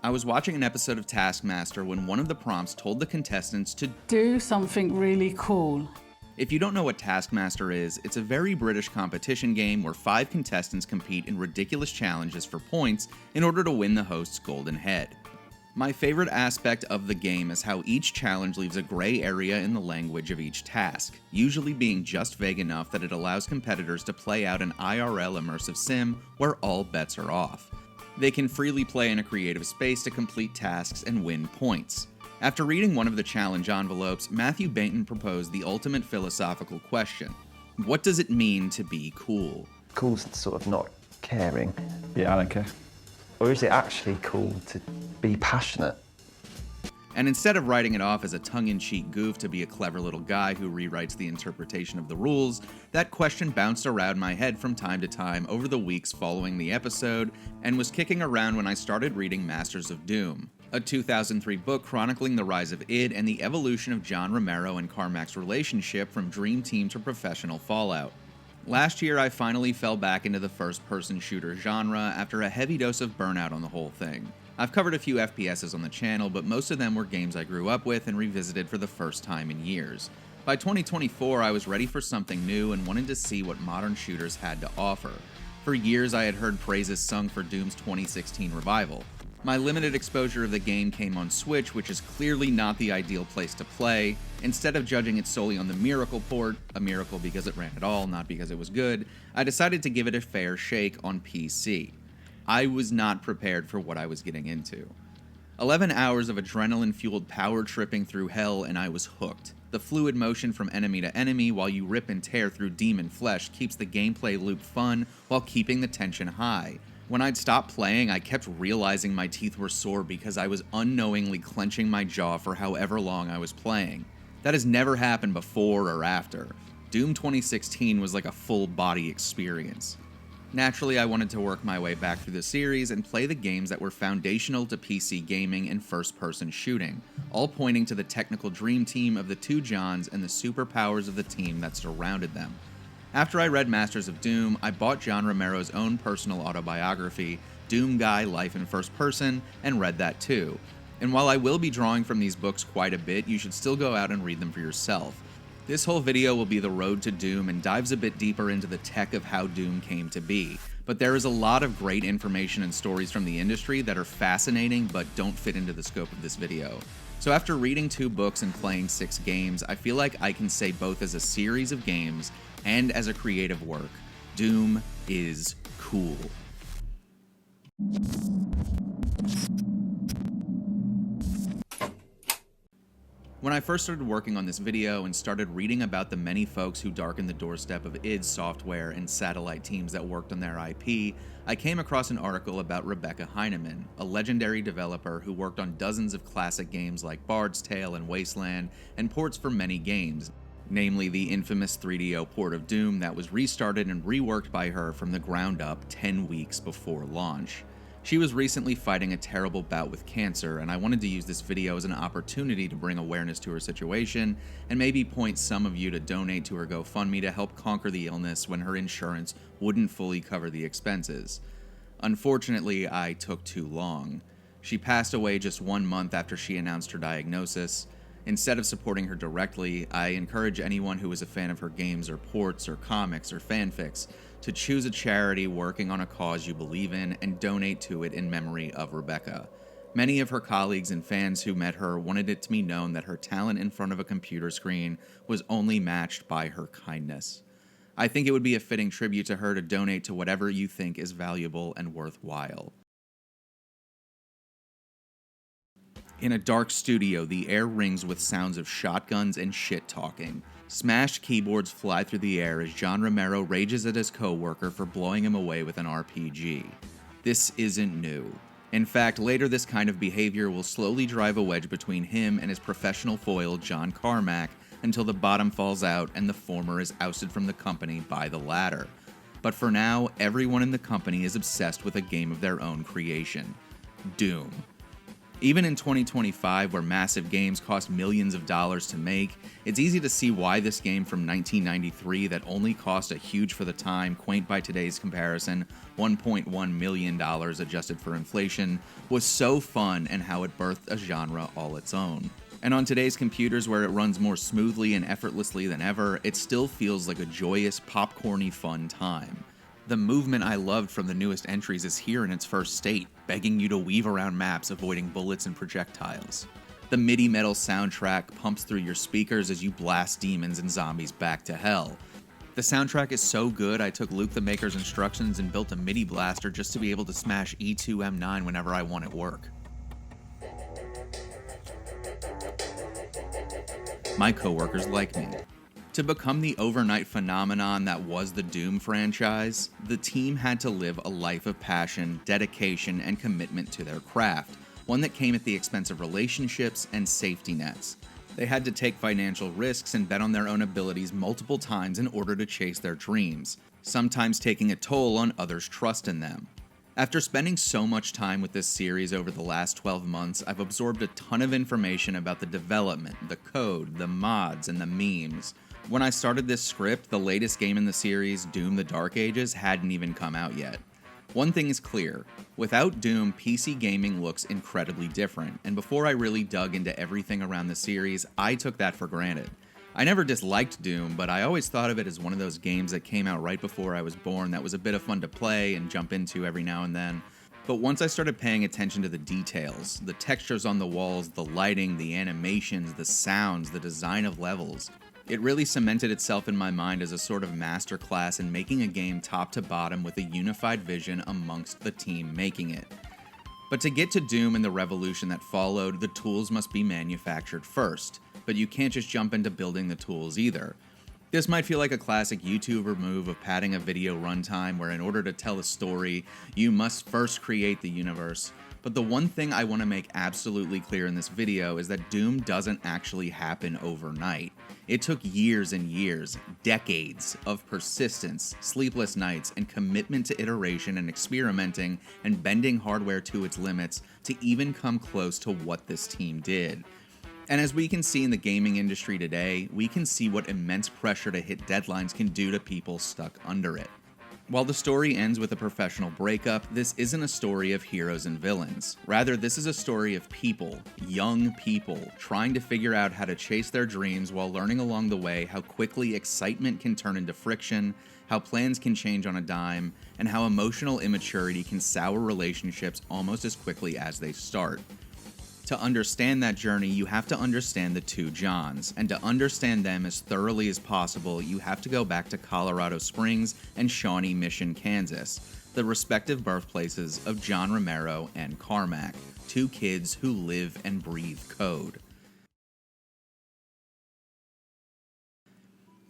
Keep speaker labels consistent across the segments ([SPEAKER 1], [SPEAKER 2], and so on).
[SPEAKER 1] I was watching an episode of Taskmaster when one of the prompts told the contestants to
[SPEAKER 2] do something really cool.
[SPEAKER 1] If you don't know what Taskmaster is, it's a very British competition game where 5 contestants compete in ridiculous challenges for points in order to win the host's golden head. My favorite aspect of the game is how each challenge leaves a gray area in the language of each task, usually being just vague enough that it allows competitors to play out an IRL immersive sim where all bets are off. They can freely play in a creative space to complete tasks and win points. After reading one of the challenge envelopes, Matthew Bainton proposed the ultimate philosophical question. What does it mean to be cool?
[SPEAKER 3] Cool's sort of not caring.
[SPEAKER 4] Yeah, I don't care.
[SPEAKER 3] Or is it actually cool to be passionate?
[SPEAKER 1] And instead of writing it off as a tongue-in-cheek goof to be a clever little guy who rewrites the interpretation of the rules, that question bounced around my head from time to time over the weeks following the episode and was kicking around when I started reading Masters of Doom, a 2003 book chronicling the rise of id and the evolution of John Romero and Carmack's relationship from Dream Team to professional fallout. Last year, I finally fell back into the first-person shooter genre after a heavy dose of burnout on the whole thing. I've covered a few FPSs on the channel, but most of them were games I grew up with and revisited for the first time in years. By 2024, I was ready for something new and wanted to see what modern shooters had to offer. For years, I had heard praises sung for Doom's 2016 revival. My limited exposure of the game came on Switch, which is clearly not the ideal place to play. Instead of judging it solely on the Miracle port, a miracle because it ran at all, not because it was good, I decided to give it a fair shake on PC. I was not prepared for what I was getting into. 11 hours of adrenaline-fueled power tripping through hell and I was hooked. The fluid motion from enemy to enemy while you rip and tear through demon flesh keeps the gameplay loop fun while keeping the tension high. When I'd stop playing, I kept realizing my teeth were sore because I was unknowingly clenching my jaw for however long I was playing. That has never happened before or after. Doom 2016 was like a full-body experience. Naturally, I wanted to work my way back through the series and play the games that were foundational to PC gaming and first-person shooting, all pointing to the technical dream team of the two Johns and the superpowers of the team that surrounded them. After I read Masters of Doom, I bought John Romero's own personal autobiography, Doom Guy: Life in First Person, and read that too. And while I will be drawing from these books quite a bit, you should still go out and read them for yourself. This whole video will be the road to Doom and dives a bit deeper into the tech of how Doom came to be, but there is a lot of great information and stories from the industry that are fascinating but don't fit into the scope of this video. So after reading 2 books and playing 6 games, I feel like I can say both as a series of games and as a creative work, Doom is cool. When I first started working on this video and started reading about the many folks who darkened the doorstep of id Software and satellite teams that worked on their IP, I came across an article about Rebecca Heinemann, a legendary developer who worked on dozens of classic games like Bard's Tale and Wasteland, and ports for many games, namely the infamous 3DO port of Doom that was restarted and reworked by her from the ground up 10 weeks before launch. She was recently fighting a terrible bout with cancer, and I wanted to use this video as an opportunity to bring awareness to her situation and maybe point some of you to donate to her GoFundMe to help conquer the illness when her insurance wouldn't fully cover the expenses. Unfortunately, I took too long. She passed away just 1 month after she announced her diagnosis. Instead of supporting her directly, I encourage anyone who is a fan of her games or ports or comics or fanfics to choose a charity working on a cause you believe in and donate to it in memory of Rebecca. Many of her colleagues and fans who met her wanted it to be known that her talent in front of a computer screen was only matched by her kindness. I think it would be a fitting tribute to her to donate to whatever you think is valuable and worthwhile. In a dark studio, the air rings with sounds of shotguns and shit-talking. Smashed keyboards fly through the air as John Romero rages at his co-worker for blowing him away with an RPG. This isn't new. In fact, later this kind of behavior will slowly drive a wedge between him and his professional foil, John Carmack, until the bottom falls out and the former is ousted from the company by the latter. But for now, everyone in the company is obsessed with a game of their own creation, Doom. Even in 2025, where massive games cost millions of dollars to make, it's easy to see why this game from 1993 that only cost a huge for the time, quaint by today's comparison, $1.1 million adjusted for inflation, was so fun and how it birthed a genre all its own. And on today's computers where it runs more smoothly and effortlessly than ever, it still feels like a joyous, popcorny fun time. The movement I loved from the newest entries is here in its first state, begging you to weave around maps avoiding bullets and projectiles. The MIDI metal soundtrack pumps through your speakers as you blast demons and zombies back to hell. The soundtrack is so good I took Luke the Maker's instructions and built a MIDI blaster just to be able to smash E2M9 whenever I want it work. My coworkers like me. To become the overnight phenomenon that was the Doom franchise, the team had to live a life of passion, dedication, and commitment to their craft, one that came at the expense of relationships and safety nets. They had to take financial risks and bet on their own abilities multiple times in order to chase their dreams, sometimes taking a toll on others' trust in them. After spending so much time with this series over the last 12 months, I've absorbed a ton of information about the development, the code, the mods, and the memes. When I started this script, the latest game in the series, Doom: The Dark Ages, hadn't even come out yet. One thing is clear, without Doom, PC gaming looks incredibly different, and before I really dug into everything around the series, I took that for granted. I never disliked Doom, but I always thought of it as one of those games that came out right before I was born that was a bit of fun to play and jump into every now and then. But once I started paying attention to the details, the textures on the walls, the lighting, the animations, the sounds, the design of levels, it really cemented itself in my mind as a sort of masterclass in making a game top to bottom with a unified vision amongst the team making it. But to get to Doom and the revolution that followed, the tools must be manufactured first, but you can't just jump into building the tools either. This might feel like a classic YouTuber move of padding a video runtime where in order to tell a story, you must first create the universe. But the one thing I want to make absolutely clear in this video is that Doom doesn't actually happen overnight. It took years and years, decades of persistence, sleepless nights, and commitment to iteration and experimenting and bending hardware to its limits to even come close to what this team did. And as we can see in the gaming industry today, we can see what immense pressure to hit deadlines can do to people stuck under it. While the story ends with a professional breakup, this isn't a story of heroes and villains. Rather, this is a story of people, young people, trying to figure out how to chase their dreams while learning along the way how quickly excitement can turn into friction, how plans can change on a dime, and how emotional immaturity can sour relationships almost as quickly as they start. To understand that journey, you have to understand the two Johns, and to understand them as thoroughly as possible, you have to go back to Colorado Springs and Shawnee Mission, Kansas, the respective birthplaces of John Romero and Carmack, two kids who live and breathe code.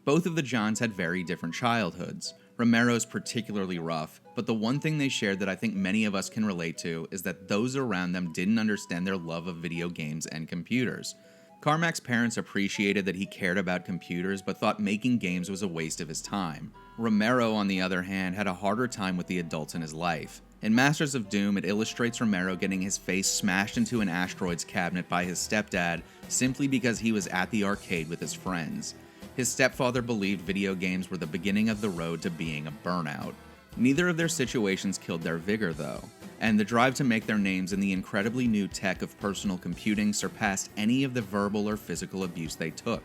[SPEAKER 1] Both of the Johns had very different childhoods. Romero's particularly rough, but the one thing they shared that I think many of us can relate to is that those around them didn't understand their love of video games and computers. Carmack's parents appreciated that he cared about computers but thought making games was a waste of his time. Romero, on the other hand, had a harder time with the adults in his life. In Masters of Doom, it illustrates Romero getting his face smashed into an asteroids cabinet by his stepdad simply because he was at the arcade with his friends. His stepfather believed video games were the beginning of the road to being a burnout. Neither of their situations killed their vigor, though, and the drive to make their names in the incredibly new tech of personal computing surpassed any of the verbal or physical abuse they took.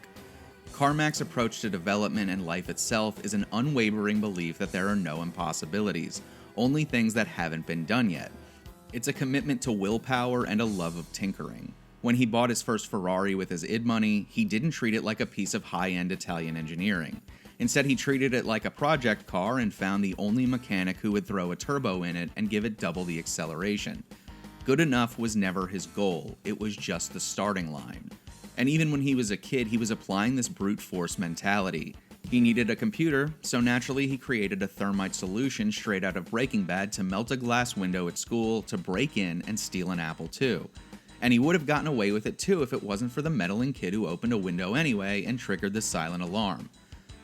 [SPEAKER 1] Carmack's approach to development and life itself is an unwavering belief that there are no impossibilities, only things that haven't been done yet. It's a commitment to willpower and a love of tinkering. When he bought his first Ferrari with his id money, he didn't treat it like a piece of high-end Italian engineering. Instead, he treated it like a project car and found the only mechanic who would throw a turbo in it and give it double the acceleration. Good enough was never his goal, it was just the starting line. And even when he was a kid, he was applying this brute force mentality. He needed a computer, so naturally he created a thermite solution straight out of Breaking Bad to melt a glass window at school to break in and steal an Apple II. And he would have gotten away with it too if it wasn't for the meddling kid who opened a window anyway and triggered the silent alarm.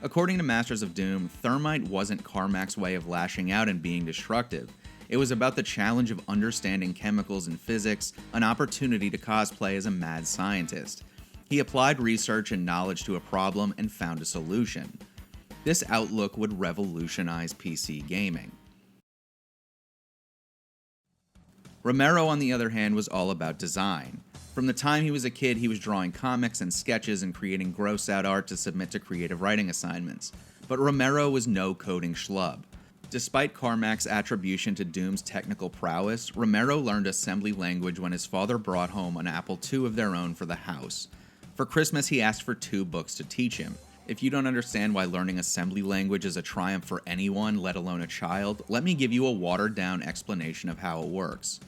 [SPEAKER 1] According to Masters of Doom, thermite wasn't Carmack's way of lashing out and being destructive. It was about the challenge of understanding chemicals and physics, an opportunity to cosplay as a mad scientist. He applied research and knowledge to a problem and found a solution. This outlook would revolutionize PC gaming. Romero, on the other hand, was all about design. From the time he was a kid, he was drawing comics and sketches and creating gross-out art to submit to creative writing assignments. But Romero was no coding schlub. Despite Carmack's attribution to Doom's technical prowess, Romero learned assembly language when his father brought home an Apple II of their own for the house. For Christmas, he asked for 2 books to teach him. If you don't understand why learning assembly language is a triumph for anyone, let alone a child, let me give you a watered-down explanation of how it works.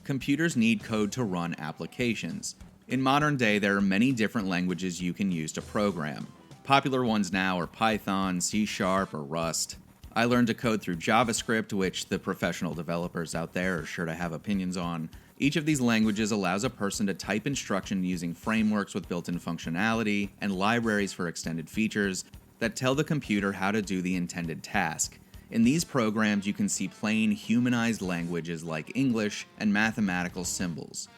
[SPEAKER 1] Computers need code to run applications. In modern day, there are many different languages you can use to program. Popular ones now are Python, C# or Rust. I learned to code through JavaScript, which the professional developers out there are sure to have opinions on. Each of these languages allows a person to type instruction using frameworks with built-in functionality and libraries for extended features that tell the computer how to do the intended task. In these programs, you can see plain, humanized languages like English and mathematical symbols.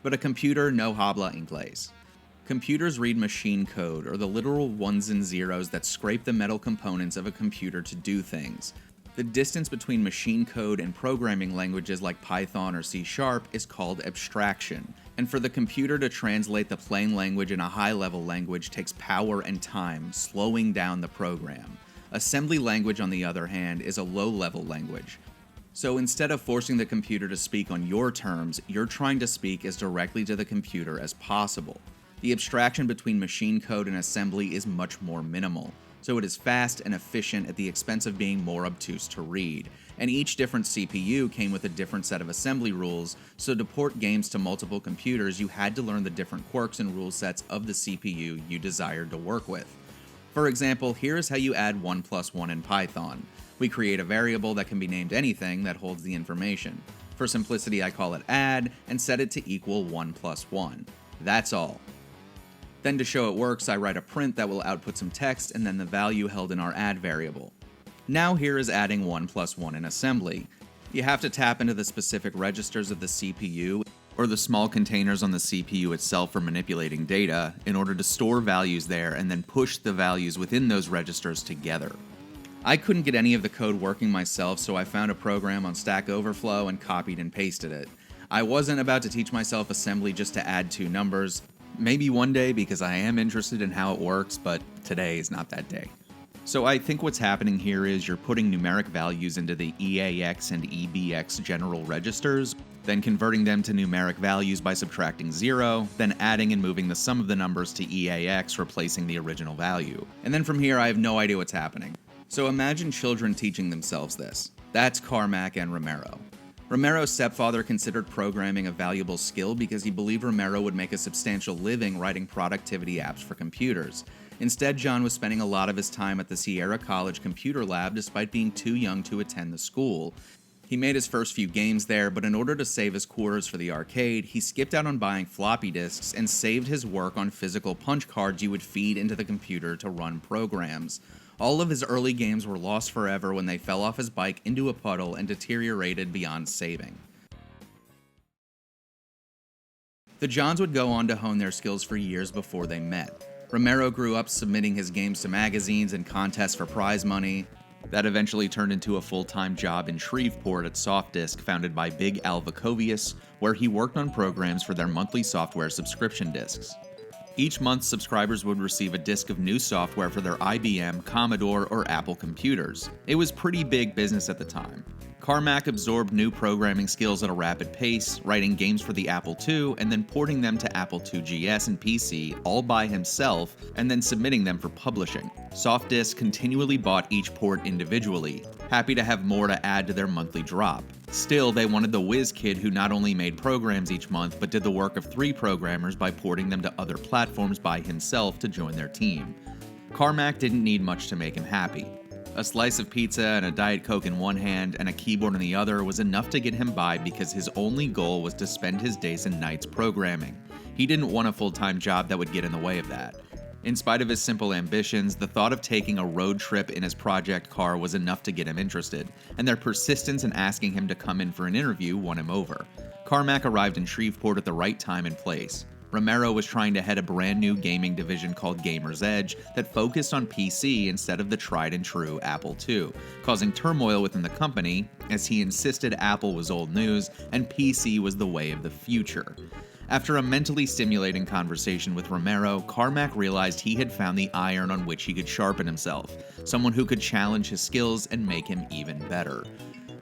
[SPEAKER 1] But a computer no habla inglés. Computers read machine code, or the literal ones and zeros that scrape the metal components of a computer to do things. The distance between machine code and programming languages like Python or C# is called abstraction, and for the computer to translate the plain language in a high-level language takes power and time, slowing down the program. Assembly language, on the other hand, is a low-level language. So instead of forcing the computer to speak on your terms, you're trying to speak as directly to the computer as possible. The abstraction between machine code and assembly is much more minimal, so it is fast and efficient at the expense of being more obtuse to read. And each different CPU came with a different set of assembly rules, so to port games to multiple computers, you had to learn the different quirks and rule sets of the CPU you desired to work with. For example, here is how you add 1 + 1 in Python. We create a variable that can be named anything that holds the information. For simplicity, I call it add and set it to equal 1 + 1. That's all. Then to show it works, I write a print that will output some text and then the value held in our add variable. Now here is adding 1 + 1 in assembly. You have to tap into the specific registers of the CPU or the small containers on the CPU itself for manipulating data in order to store values there and then push the values within those registers together. I couldn't get any of the code working myself, so I found a program on Stack Overflow and copied and pasted it. I wasn't about to teach myself assembly just to add 2 numbers. Maybe one day, because I am interested in how it works, but today is not that day. So I think what's happening here is you're putting numeric values into the EAX and EBX general registers, then converting them to numeric values by subtracting 0, then adding and moving the sum of the numbers to EAX, replacing the original value. And then from here, I have no idea what's happening. So imagine children teaching themselves this. That's Carmack and Romero. Romero's stepfather considered programming a valuable skill because he believed Romero would make a substantial living writing productivity apps for computers. Instead, John was spending a lot of his time at the Sierra College computer lab despite being too young to attend the school. He made his first few games there, but in order to save his quarters for the arcade, he skipped out on buying floppy disks and saved his work on physical punch cards you would feed into the computer to run programs. All of his early games were lost forever when they fell off his bike into a puddle and deteriorated beyond saving. The Johns would go on to hone their skills for years before they met. Romero grew up submitting his games to magazines and contests for prize money. That eventually turned into a full-time job in Shreveport at Softdisk, founded by Big Al Vakovius, where he worked on programs for their monthly software subscription discs. Each month, subscribers would receive a disc of new software for their IBM, Commodore, or Apple computers. It was pretty big business at the time. Carmack absorbed new programming skills at a rapid pace, writing games for the Apple II and then porting them to Apple II GS and PC all by himself and then submitting them for publishing. Softdisk continually bought each port individually, happy to have more to add to their monthly drop. Still, they wanted the whiz kid who not only made programs each month but did the work of 3 programmers by porting them to other platforms by himself to join their team. Carmack didn't need much to make him happy. A slice of pizza and a Diet Coke in one hand and a keyboard in the other was enough to get him by because his only goal was to spend his days and nights programming. He didn't want a full-time job that would get in the way of that. In spite of his simple ambitions, the thought of taking a road trip in his project car was enough to get him interested, and their persistence in asking him to come in for an interview won him over. Carmack arrived in Shreveport at the right time and place. Romero was trying to head a brand new gaming division called Gamer's Edge that focused on PC instead of the tried and true Apple II, causing turmoil within the company as he insisted Apple was old news and PC was the way of the future. After a mentally stimulating conversation with Romero, Carmack realized he had found the iron on which he could sharpen himself, someone who could challenge his skills and make him even better.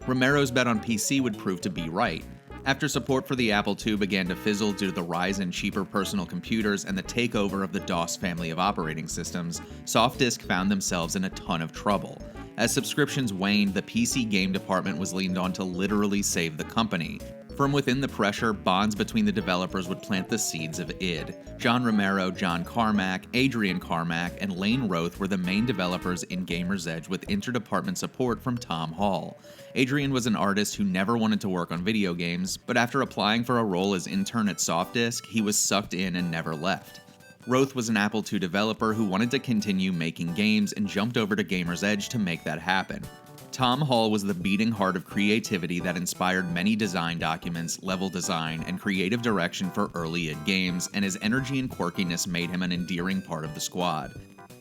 [SPEAKER 1] Romero's bet on PC would prove to be right. After support for the Apple II began to fizzle due to the rise in cheaper personal computers and the takeover of the DOS family of operating systems, Softdisk found themselves in a ton of trouble. As subscriptions waned, the PC game department was leaned on to literally save the company. From within the pressure, bonds between the developers would plant the seeds of id. John Romero, John Carmack, Adrian Carmack, and Lane Roth were the main developers in Gamer's Edge with interdepartment support from Tom Hall. Adrian was an artist who never wanted to work on video games, but after applying for a role as intern at Softdisk, he was sucked in and never left. Roth was an Apple II developer who wanted to continue making games and jumped over to Gamer's Edge to make that happen. Tom Hall was the beating heart of creativity that inspired many design documents, level design, and creative direction for early id games, and his energy and quirkiness made him an endearing part of the squad.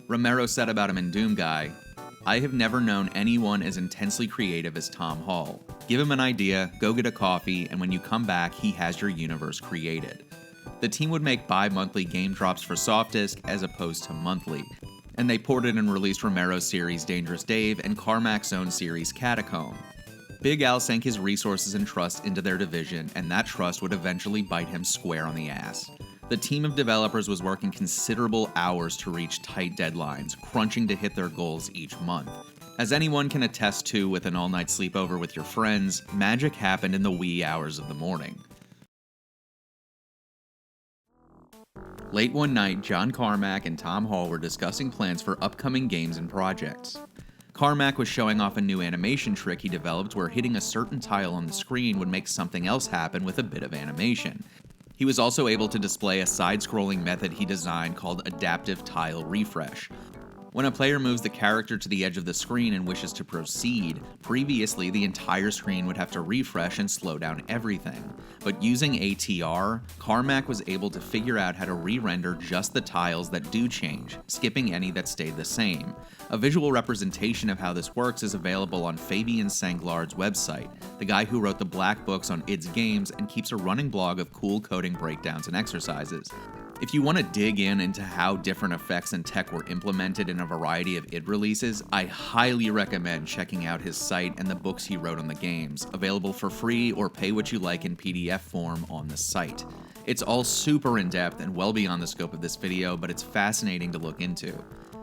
[SPEAKER 1] Romero said about him in Doom Guy, "I have never known anyone as intensely creative as Tom Hall. Give him an idea, go get a coffee, and when you come back, he has your universe created." The team would make bi-monthly game drops for Softdisk as opposed to monthly, and they ported and released Romero's series Dangerous Dave and Carmack's own series Catacomb. Big Al sank his resources and trust into their division, and that trust would eventually bite him square on the ass. The team of developers was working considerable hours to reach tight deadlines, crunching to hit their goals each month. As anyone can attest to with an all-night sleepover with your friends, magic happened in the wee hours of the morning. Late one night, John Carmack and Tom Hall were discussing plans for upcoming games and projects. Carmack was showing off a new animation trick he developed where hitting a certain tile on the screen would make something else happen with a bit of animation. He was also able to display a side-scrolling method he designed called adaptive tile refresh. When a player moves the character to the edge of the screen and wishes to proceed, previously the entire screen would have to refresh and slow down everything. But using ATR, Carmack was able to figure out how to re-render just the tiles that do change, skipping any that stayed the same. A visual representation of how this works is available on Fabian Sanglard's website, the guy who wrote the black books on id's games and keeps a running blog of cool coding breakdowns and exercises. If you want to dig into how different effects and tech were implemented in a variety of id releases, I highly recommend checking out his site and the books he wrote on the games, available for free or pay what you like in PDF form on the site. It's all super in-depth and well beyond the scope of this video, but it's fascinating to look into.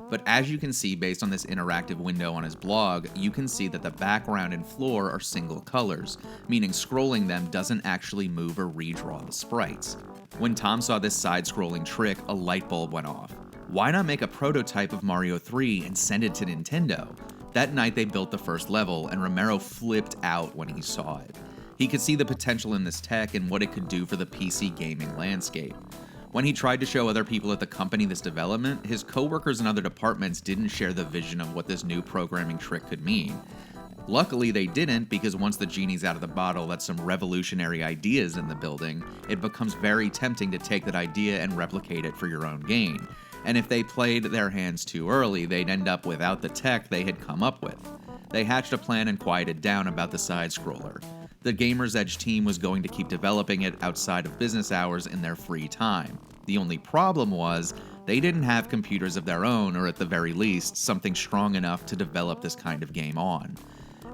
[SPEAKER 1] But as you can see based on this interactive window on his blog, you can see that the background and floor are single colors, meaning scrolling them doesn't actually move or redraw the sprites. When Tom saw this side-scrolling trick, a light bulb went off. Why not make a prototype of Mario 3 and send it to Nintendo? That night they built the first level, and Romero flipped out when he saw it. He could see the potential in this tech and what it could do for the PC gaming landscape. When he tried to show other people at the company this development, his coworkers in other departments didn't share the vision of what this new programming trick could mean. Luckily they didn't, because once the genie's out of the bottle that's some revolutionary ideas in the building, it becomes very tempting to take that idea and replicate it for your own gain. And if they played their hands too early, they'd end up without the tech they had come up with. They hatched a plan and quieted down about the side-scroller. The Gamer's Edge team was going to keep developing it outside of business hours in their free time. The only problem was, they didn't have computers of their own, or at the very least, something strong enough to develop this kind of game on.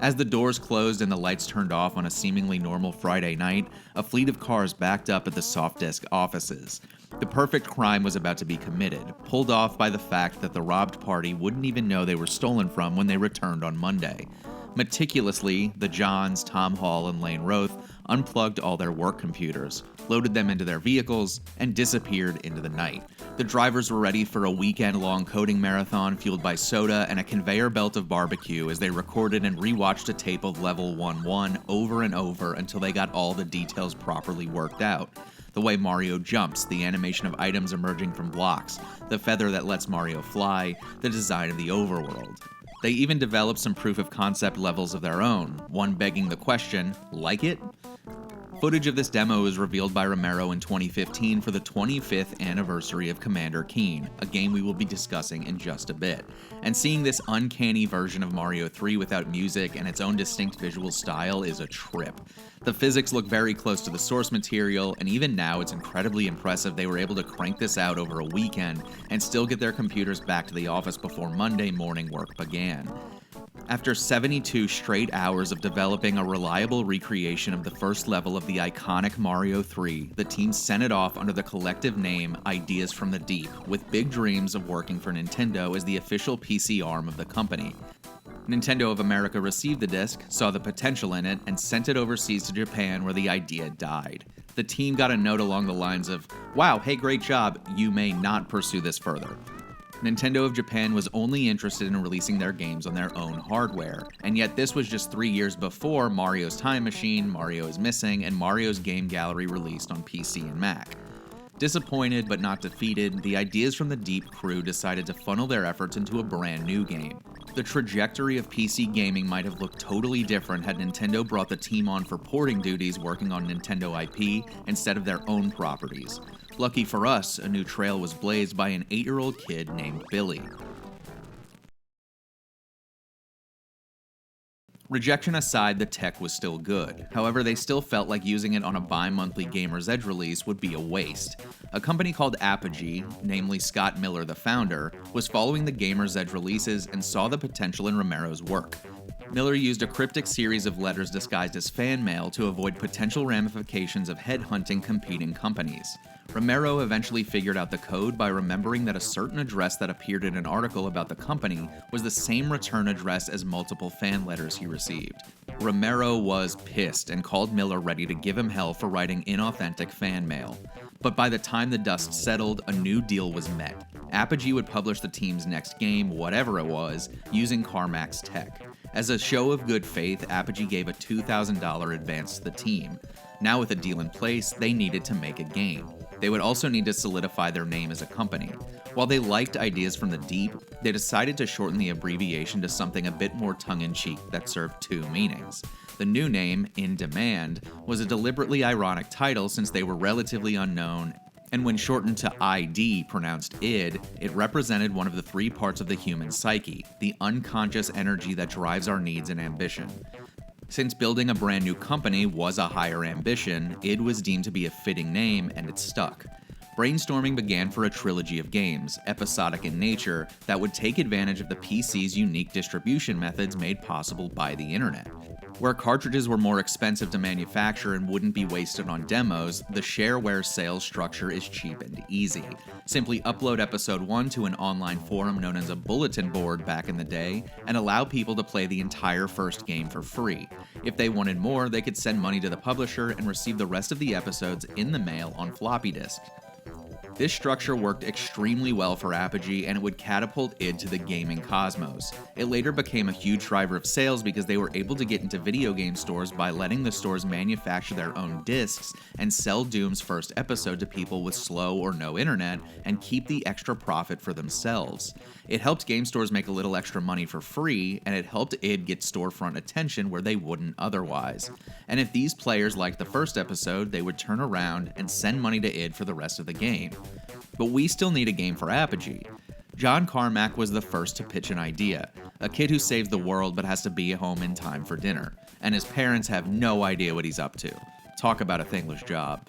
[SPEAKER 1] As the doors closed and the lights turned off on a seemingly normal Friday night, a fleet of cars backed up at the Softdisk offices. The perfect crime was about to be committed, pulled off by the fact that the robbed party wouldn't even know they were stolen from when they returned on Monday. Meticulously, the Johns, Tom Hall, and Lane Roth unplugged all their work computers, loaded them into their vehicles, and disappeared into the night. The drivers were ready for a weekend-long coding marathon fueled by soda and a conveyor belt of barbecue as they recorded and rewatched a tape of Level 1-1 over and over until they got all the details properly worked out. The way Mario jumps, the animation of items emerging from blocks, the feather that lets Mario fly, the design of the overworld. They even developed some proof of concept levels of their own, one begging the question, like it? Footage of this demo was revealed by Romero in 2015 for the 25th anniversary of Commander Keen, a game we will be discussing in just a bit. And seeing this uncanny version of Mario 3 without music and its own distinct visual style is a trip. The physics look very close to the source material, and even now it's incredibly impressive they were able to crank this out over a weekend and still get their computers back to the office before Monday morning work began. After 72 straight hours of developing a reliable recreation of the first level of the iconic Mario 3, the team sent it off under the collective name Ideas from the Deep, with big dreams of working for Nintendo as the official PC arm of the company. Nintendo of America received the disc, saw the potential in it, and sent it overseas to Japan where the idea died. The team got a note along the lines of, "Wow, hey, great job, you may not pursue this further." Nintendo of Japan was only interested in releasing their games on their own hardware, and yet this was just 3 years before Mario's Time Machine, Mario is Missing, and Mario's Game Gallery released on PC and Mac. Disappointed but not defeated, the Ideas from the Deep crew decided to funnel their efforts into a brand new game. The trajectory of PC gaming might have looked totally different had Nintendo brought the team on for porting duties working on Nintendo IP instead of their own properties. Lucky for us, a new trail was blazed by an 8-year-old kid named Billy. Rejection aside, the tech was still good. However, they still felt like using it on a bi-monthly Gamer's Edge release would be a waste. A company called Apogee, namely Scott Miller the founder, was following the Gamer's Edge releases and saw the potential in Romero's work. Miller used a cryptic series of letters disguised as fan mail to avoid potential ramifications of headhunting competing companies. Romero eventually figured out the code by remembering that a certain address that appeared in an article about the company was the same return address as multiple fan letters he received. Romero was pissed and called Miller ready to give him hell for writing inauthentic fan mail. But by the time the dust settled, a new deal was met. Apogee would publish the team's next game, whatever it was, using Carmack's tech. As a show of good faith, Apogee gave a $2,000 advance to the team. Now with a deal in place, they needed to make a game. They would also need to solidify their name as a company. While they liked Ideas from the Deep, they decided to shorten the abbreviation to something a bit more tongue-in-cheek that served two meanings. The new name, In Demand, was a deliberately ironic title since they were relatively unknown, and when shortened to ID, pronounced id, it represented one of the three parts of the human psyche, the unconscious energy that drives our needs and ambition. Since building a brand new company was a higher ambition, id was deemed to be a fitting name, and it stuck. Brainstorming began for a trilogy of games, episodic in nature, that would take advantage of the PC's unique distribution methods made possible by the internet. Where cartridges were more expensive to manufacture and wouldn't be wasted on demos, the shareware sales structure is cheap and easy. Simply upload episode 1 to an online forum known as a bulletin board back in the day, and allow people to play the entire first game for free. If they wanted more, they could send money to the publisher and receive the rest of the episodes in the mail on floppy disks. This structure worked extremely well for Apogee, and it would catapult id to the gaming cosmos. It later became a huge driver of sales because they were able to get into video game stores by letting the stores manufacture their own discs and sell Doom's first episode to people with slow or no internet and keep the extra profit for themselves. It helped game stores make a little extra money for free, and it helped id get storefront attention where they wouldn't otherwise. And if these players liked the first episode, they would turn around and send money to id for the rest of the game. But we still need a game for Apogee. John Carmack was the first to pitch an idea, a kid who saves the world but has to be home in time for dinner, and his parents have no idea what he's up to. Talk about a thankless job.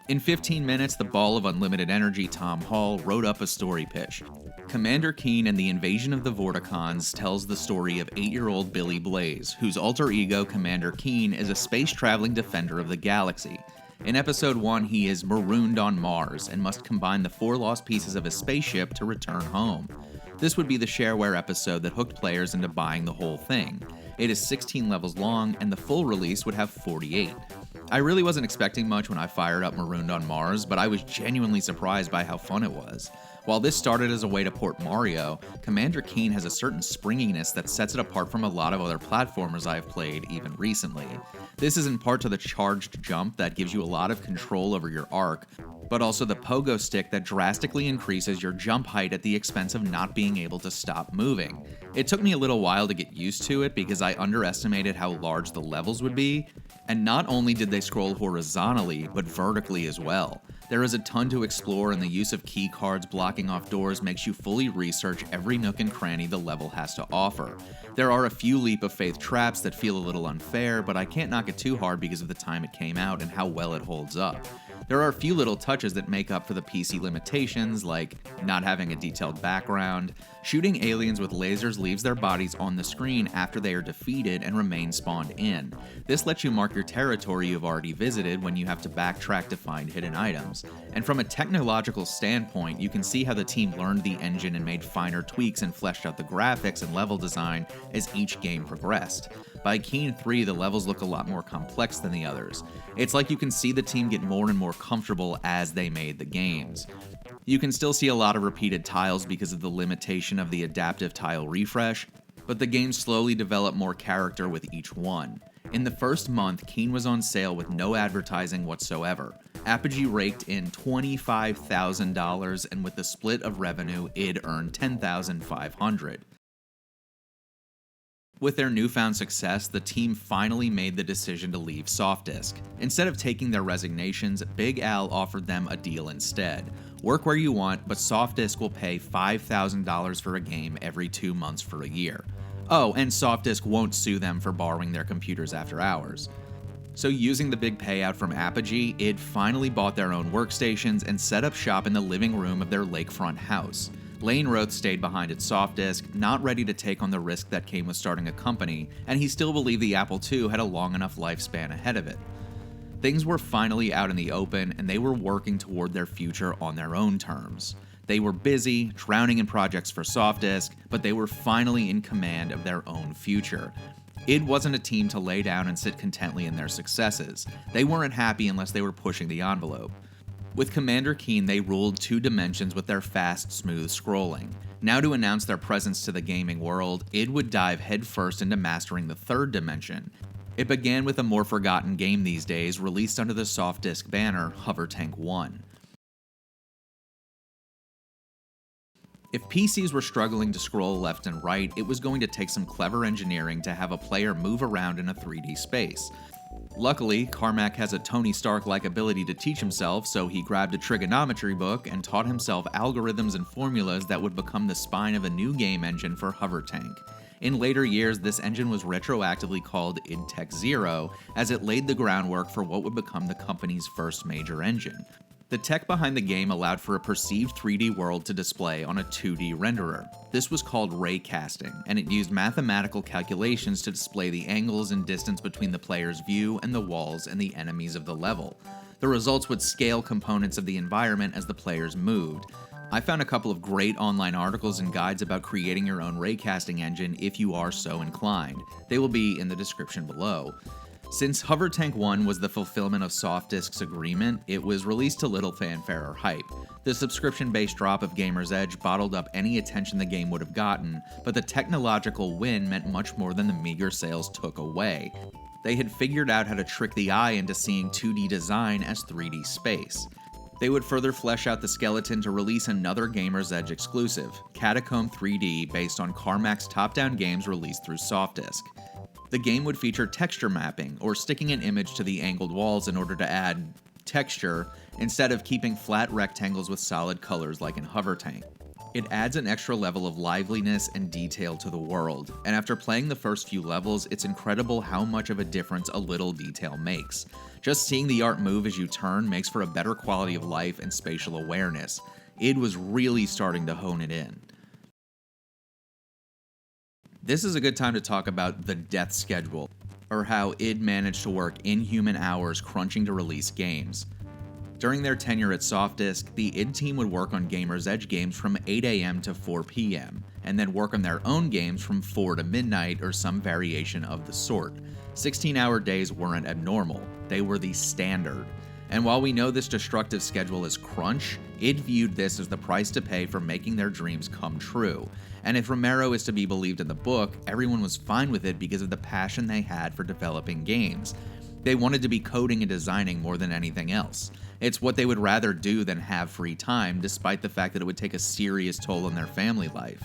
[SPEAKER 1] In 15 minutes, the ball of unlimited energy Tom Hall wrote up a story pitch. Commander Keen and the Invasion of the Vorticons tells the story of 8-year-old Billy Blaze, whose alter ego Commander Keen is a space-traveling defender of the galaxy. In episode 1, he is marooned on Mars and must combine the 4 lost pieces of his spaceship to return home. This would be the shareware episode that hooked players into buying the whole thing. It is 16 levels long, and the full release would have 48. I really wasn't expecting much when I fired up Marooned on Mars, but I was genuinely surprised by how fun it was. While this started as a way to port Mario, Commander Keen has a certain springiness that sets it apart from a lot of other platformers I've played even recently. This is in part to the charged jump that gives you a lot of control over your arc, but also the pogo stick that drastically increases your jump height at the expense of not being able to stop moving. It took me a little while to get used to it because I underestimated how large the levels would be, and not only did they scroll horizontally, but vertically as well. There is a ton to explore, and the use of key cards blocking off doors makes you fully research every nook and cranny the level has to offer. There are a few leap of faith traps that feel a little unfair, but I can't knock it too hard because of the time it came out and how well it holds up. There are a few little touches that make up for the PC limitations, like not having a detailed background. Shooting aliens with lasers leaves their bodies on the screen after they are defeated and remain spawned in. This lets you mark your territory you've already visited when you have to backtrack to find hidden items. And from a technological standpoint, you can see how the team learned the engine and made finer tweaks and fleshed out the graphics and level design as each game progressed. By Keen 3, the levels look a lot more complex than the others. It's like you can see the team get more and more comfortable as they made the games. You can still see a lot of repeated tiles because of the limitation of the adaptive tile refresh, but the game slowly developed more character with each one. In the first month, Keen was on sale with no advertising whatsoever. Apogee raked in $25,000, and with the split of revenue, id earned $10,500. With their newfound success, the team finally made the decision to leave Softdisk. Instead of taking their resignations, Big Al offered them a deal instead. Work where you want, but Softdisk will pay $5,000 for a game every 2 months for a year. Oh, and Softdisk won't sue them for borrowing their computers after hours. So using the big payout from Apogee, id finally bought their own workstations and set up shop in the living room of their lakefront house. Lane Roth stayed behind at Softdisk, not ready to take on the risk that came with starting a company, and he still believed the Apple II had a long enough lifespan ahead of it. Things were finally out in the open, and they were working toward their future on their own terms. They were busy, drowning in projects for Softdisk, but they were finally in command of their own future. Id wasn't a team to lay down and sit contently in their successes. They weren't happy unless they were pushing the envelope. With Commander Keen, they ruled 2 dimensions with their fast, smooth scrolling. Now to announce their presence to the gaming world, id would dive headfirst into mastering the 3rd dimension. It began with a more forgotten game these days, released under the Softdisk banner, Hover Tank 1. If PCs were struggling to scroll left and right, it was going to take some clever engineering to have a player move around in a 3D space. Luckily, Carmack has a Tony Stark-like ability to teach himself, so he grabbed a trigonometry book and taught himself algorithms and formulas that would become the spine of a new game engine for Hover Tank. In later years, this engine was retroactively called id Tech 0, as it laid the groundwork for what would become the company's first major engine. The tech behind the game allowed for a perceived 3D world to display on a 2D renderer. This was called ray casting, and it used mathematical calculations to display the angles and distance between the player's view and the walls and the enemies of the level. The results would scale components of the environment as the players moved. I found a couple of great online articles and guides about creating your own raycasting engine if you are so inclined. They will be in the description below. Since Hover Tank 1 was the fulfillment of Softdisk's agreement, it was released to little fanfare or hype. The subscription-based drop of Gamer's Edge bottled up any attention the game would have gotten, but the technological win meant much more than the meager sales took away. They had figured out how to trick the eye into seeing 2D design as 3D space. They would further flesh out the skeleton to release another Gamer's Edge exclusive, Catacomb 3D, based on Carmack's top-down games released through Softdisk. The game would feature texture mapping, or sticking an image to the angled walls in order to add texture, instead of keeping flat rectangles with solid colors like in Hover Tank. It adds an extra level of liveliness and detail to the world, and after playing the first few levels, it's incredible how much of a difference a little detail makes. Just seeing the art move as you turn makes for a better quality of life and spatial awareness. Id was really starting to hone it in. This is a good time to talk about the death schedule, or how id managed to work inhuman hours crunching to release games. During their tenure at Softdisk, the id team would work on Gamer's Edge games from 8 AM to 4 PM, and then work on their own games from 4 to midnight or some variation of the sort. 16-hour days weren't abnormal, they were the standard. And while we know this destructive schedule is crunch, id viewed this as the price to pay for making their dreams come true. And if Romero is to be believed in the book, everyone was fine with it because of the passion they had for developing games. They wanted to be coding and designing more than anything else. It's what they would rather do than have free time, despite the fact that it would take a serious toll on their family life.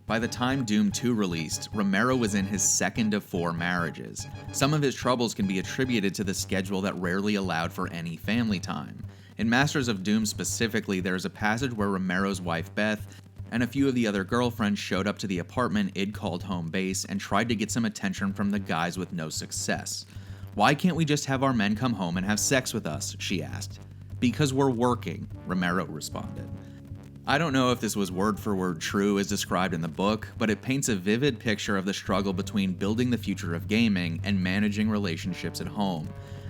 [SPEAKER 1] By the time Doom 2 released, Romero was in his second of 4 marriages. Some of his troubles can be attributed to the schedule that rarely allowed for any family time. In Masters of Doom specifically, there is a passage where Romero's wife Beth and a few of the other girlfriends showed up to the apartment id called home base and tried to get some attention from the guys with no success. "Why can't we just have our men come home and have sex with us?" she asked. "Because we're working," Romero responded. I don't know if this was word for word true as described in the book, but it paints a vivid picture of the struggle between building the future of gaming and managing relationships at home.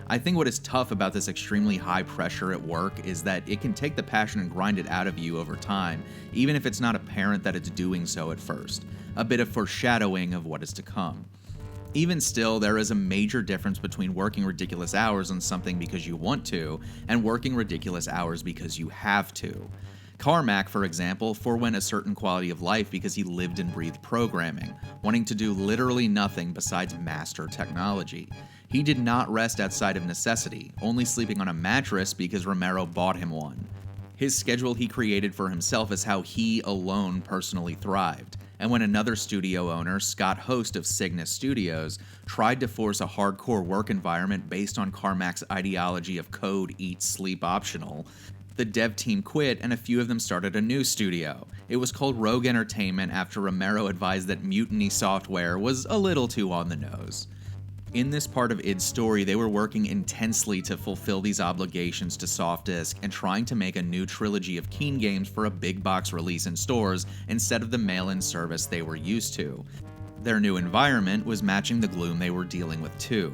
[SPEAKER 1] I think what is tough about this extremely high pressure at work is that it can take the passion and grind it out of you over time, even if it's not apparent that it's doing so at first. A bit of foreshadowing of what is to come. Even still, there is a major difference between working ridiculous hours on something because you want to, and working ridiculous hours because you have to. Carmack, for example, forewent a certain quality of life because he lived and breathed programming, wanting to do literally nothing besides master technology. He did not rest outside of necessity, only sleeping on a mattress because Romero bought him one. His schedule he created for himself is how he alone personally thrived. And when another studio owner, Scott Host of Cygnus Studios, tried to force a hardcore work environment based on Carmack's ideology of code, eat, sleep optional, the dev team quit and a few of them started a new studio. It was called Rogue Entertainment after Romero advised that Mutiny Software was a little too on the nose. In this part of id's story, they were working intensely to fulfill these obligations to Softdisk and trying to make a new trilogy of Keen games for a big box release in stores instead of the mail-in service they were used to. Their new environment was matching the gloom they were dealing with too.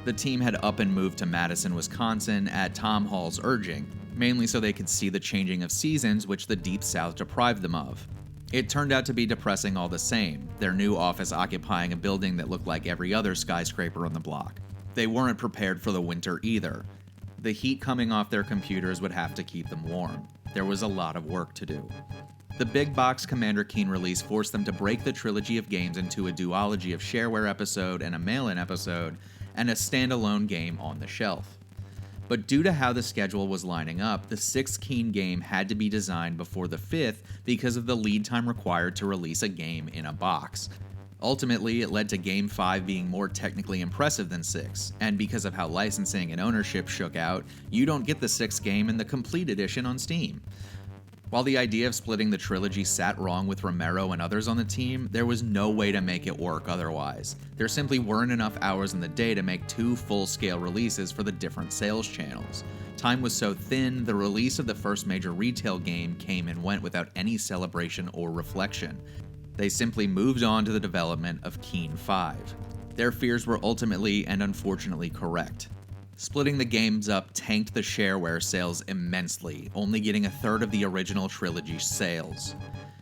[SPEAKER 1] The team had up and moved to Madison, Wisconsin at Tom Hall's urging, mainly so they could see the changing of seasons which the Deep South deprived them of. It turned out to be depressing all the same, their new office occupying a building that looked like every other skyscraper on the block. They weren't prepared for the winter either. The heat coming off their computers would have to keep them warm. There was a lot of work to do. The big box Commander Keen release forced them to break the trilogy of games into a duology of shareware episode and a mail-in episode, and a standalone game on the shelf. But due to how the schedule was lining up, the 6th Keen game had to be designed before the 5th because of the lead time required to release a game in a box. Ultimately, it led to Game 5 being more technically impressive than 6, and because of how licensing and ownership shook out, you don't get the 6th game in the complete edition on Steam. While the idea of splitting the trilogy sat wrong with Romero and others on the team, there was no way to make it work otherwise. There simply weren't enough hours in the day to make 2 full-scale releases for the different sales channels. Time was so thin, the release of the first major retail game came and went without any celebration or reflection. They simply moved on to the development of Keen 5. Their fears were ultimately and unfortunately correct. Splitting the games up tanked the shareware sales immensely, only getting a third of the original trilogy's sales.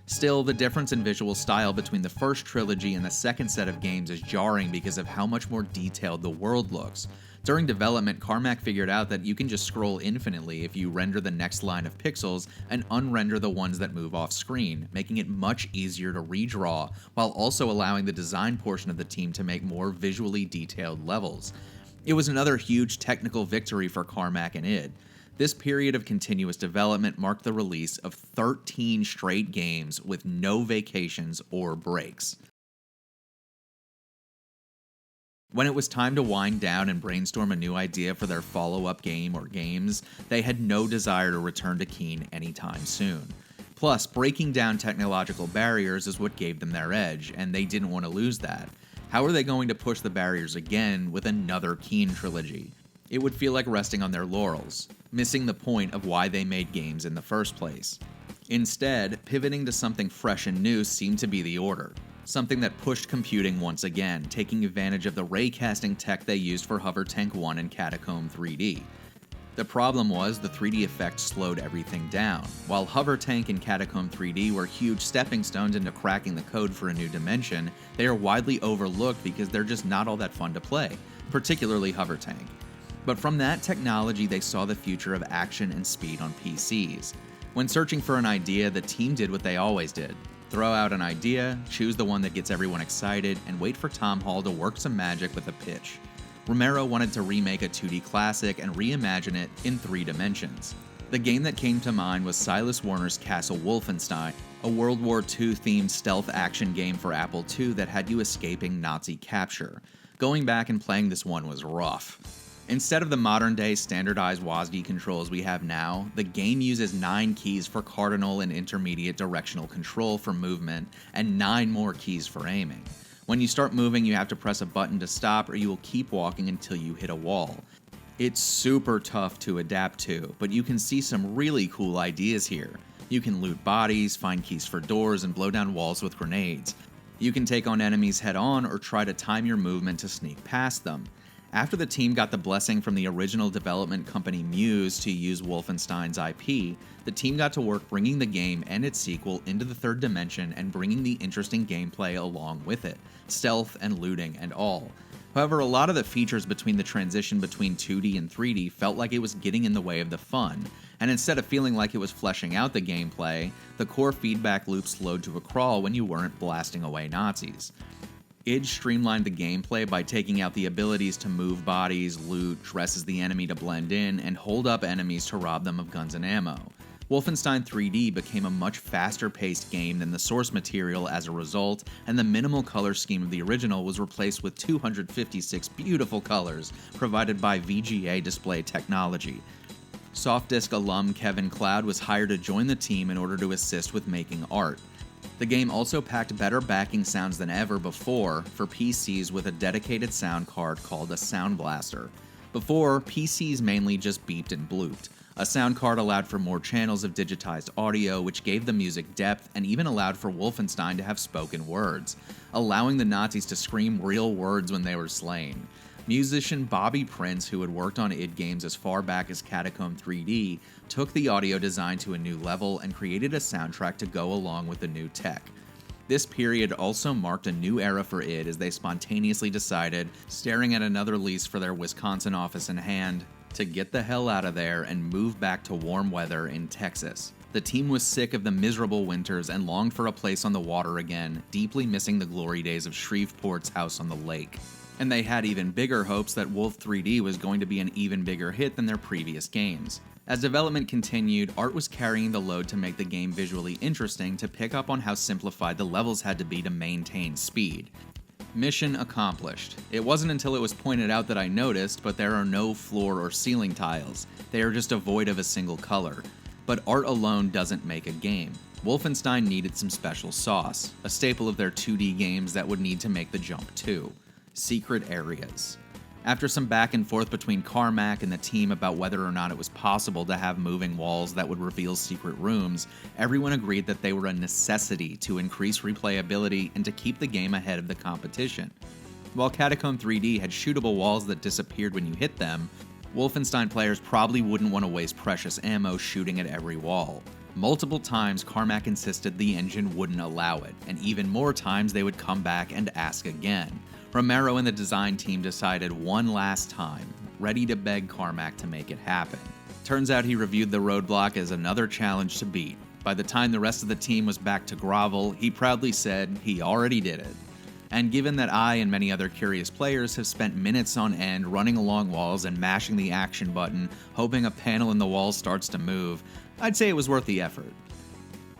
[SPEAKER 1] Still, the difference in visual style between the first trilogy and the second set of games is jarring because of how much more detailed the world looks. During development, Carmack figured out that you can just scroll infinitely if you render the next line of pixels and unrender the ones that move off screen, making it much easier to redraw, while also allowing the design portion of the team to make more visually detailed levels. It was another huge technical victory for Carmack and id. This period of continuous development marked the release of 13 straight games with no vacations or breaks. When it was time to wind down and brainstorm a new idea for their follow-up game or games, they had no desire to return to Keen anytime soon. Plus, breaking down technological barriers is what gave them their edge, and they didn't want to lose that. How are they going to push the barriers again with another Keen trilogy? It would feel like resting on their laurels, missing the point of why they made games in the first place. Instead, pivoting to something fresh and new seemed to be the order. Something that pushed computing once again, taking advantage of the raycasting tech they used for Hover Tank 1 and Catacomb 3D. The problem was the 3D effect slowed everything down. While Hover Tank and Catacomb 3D were huge stepping stones into cracking the code for a new dimension, they are widely overlooked because they're just not all that fun to play, particularly Hover Tank. But from that technology, they saw the future of action and speed on PCs. When searching for an idea, the team did what they always did. Throw out an idea, choose the one that gets everyone excited, and wait for Tom Hall to work some magic with a pitch. Romero wanted to remake a 2D classic and reimagine it in 3 dimensions. The game that came to mind was Silas Warner's Castle Wolfenstein, a World War II themed stealth action game for Apple II that had you escaping Nazi capture. Going back and playing this one was rough. Instead of the modern day standardized WASD controls we have now, the game uses 9 keys for cardinal and intermediate directional control for movement, and 9 more keys for aiming. When you start moving, you have to press a button to stop or you will keep walking until you hit a wall. It's super tough to adapt to, but you can see some really cool ideas here. You can loot bodies, find keys for doors, and blow down walls with grenades. You can take on enemies head on or try to time your movement to sneak past them. After the team got the blessing from the original development company Muse to use Wolfenstein's IP, the team got to work bringing the game and its sequel into the 3rd dimension and bringing the interesting gameplay along with it, stealth and looting and all. However, a lot of the features between the transition between 2D and 3D felt like it was getting in the way of the fun, and instead of feeling like it was fleshing out the gameplay, the core feedback loop slowed to a crawl when you weren't blasting away Nazis. id streamlined the gameplay by taking out the abilities to move bodies, loot, dress as the enemy to blend in, and hold up enemies to rob them of guns and ammo. Wolfenstein 3D became a much faster-paced game than the source material as a result, and the minimal color scheme of the original was replaced with 256 beautiful colors provided by VGA display technology. Softdisk alum Kevin Cloud was hired to join the team in order to assist with making art. The game also packed better backing sounds than ever before for PCs with a dedicated sound card called a Sound Blaster. Before, PCs mainly just beeped and blooped. A sound card allowed for more channels of digitized audio, which gave the music depth and even allowed for Wolfenstein to have spoken words, allowing the Nazis to scream real words when they were slain. Musician Bobby Prince, who had worked on id games as far back as Catacomb 3D, took the audio design to a new level and created a soundtrack to go along with the new tech. This period also marked a new era for id as they spontaneously decided, staring at another lease for their Wisconsin office in hand, to get the hell out of there and move back to warm weather in Texas. The team was sick of the miserable winters and longed for a place on the water again, deeply missing the glory days of Shreveport's house on the lake. And they had even bigger hopes that Wolf 3D was going to be an even bigger hit than their previous games. As development continued, art was carrying the load to make the game visually interesting to pick up on how simplified the levels had to be to maintain speed. Mission accomplished. It wasn't until it was pointed out that I noticed, but there are no floor or ceiling tiles. They are just a void of a single color. But art alone doesn't make a game. Wolfenstein needed some special sauce, a staple of their 2D games that would need to make the jump too. Secret areas. After some back and forth between Carmack and the team about whether or not it was possible to have moving walls that would reveal secret rooms, everyone agreed that they were a necessity to increase replayability and to keep the game ahead of the competition. While Catacomb 3D had shootable walls that disappeared when you hit them, Wolfenstein players probably wouldn't want to waste precious ammo shooting at every wall. Multiple times Carmack insisted the engine wouldn't allow it, and even more times they would come back and ask again. Romero and the design team decided one last time, ready to beg Carmack to make it happen. Turns out he reviewed the roadblock as another challenge to beat. By the time the rest of the team was back to grovel, he proudly said he already did it. And given that I and many other curious players have spent minutes on end running along walls and mashing the action button, hoping a panel in the wall starts to move, I'd say it was worth the effort.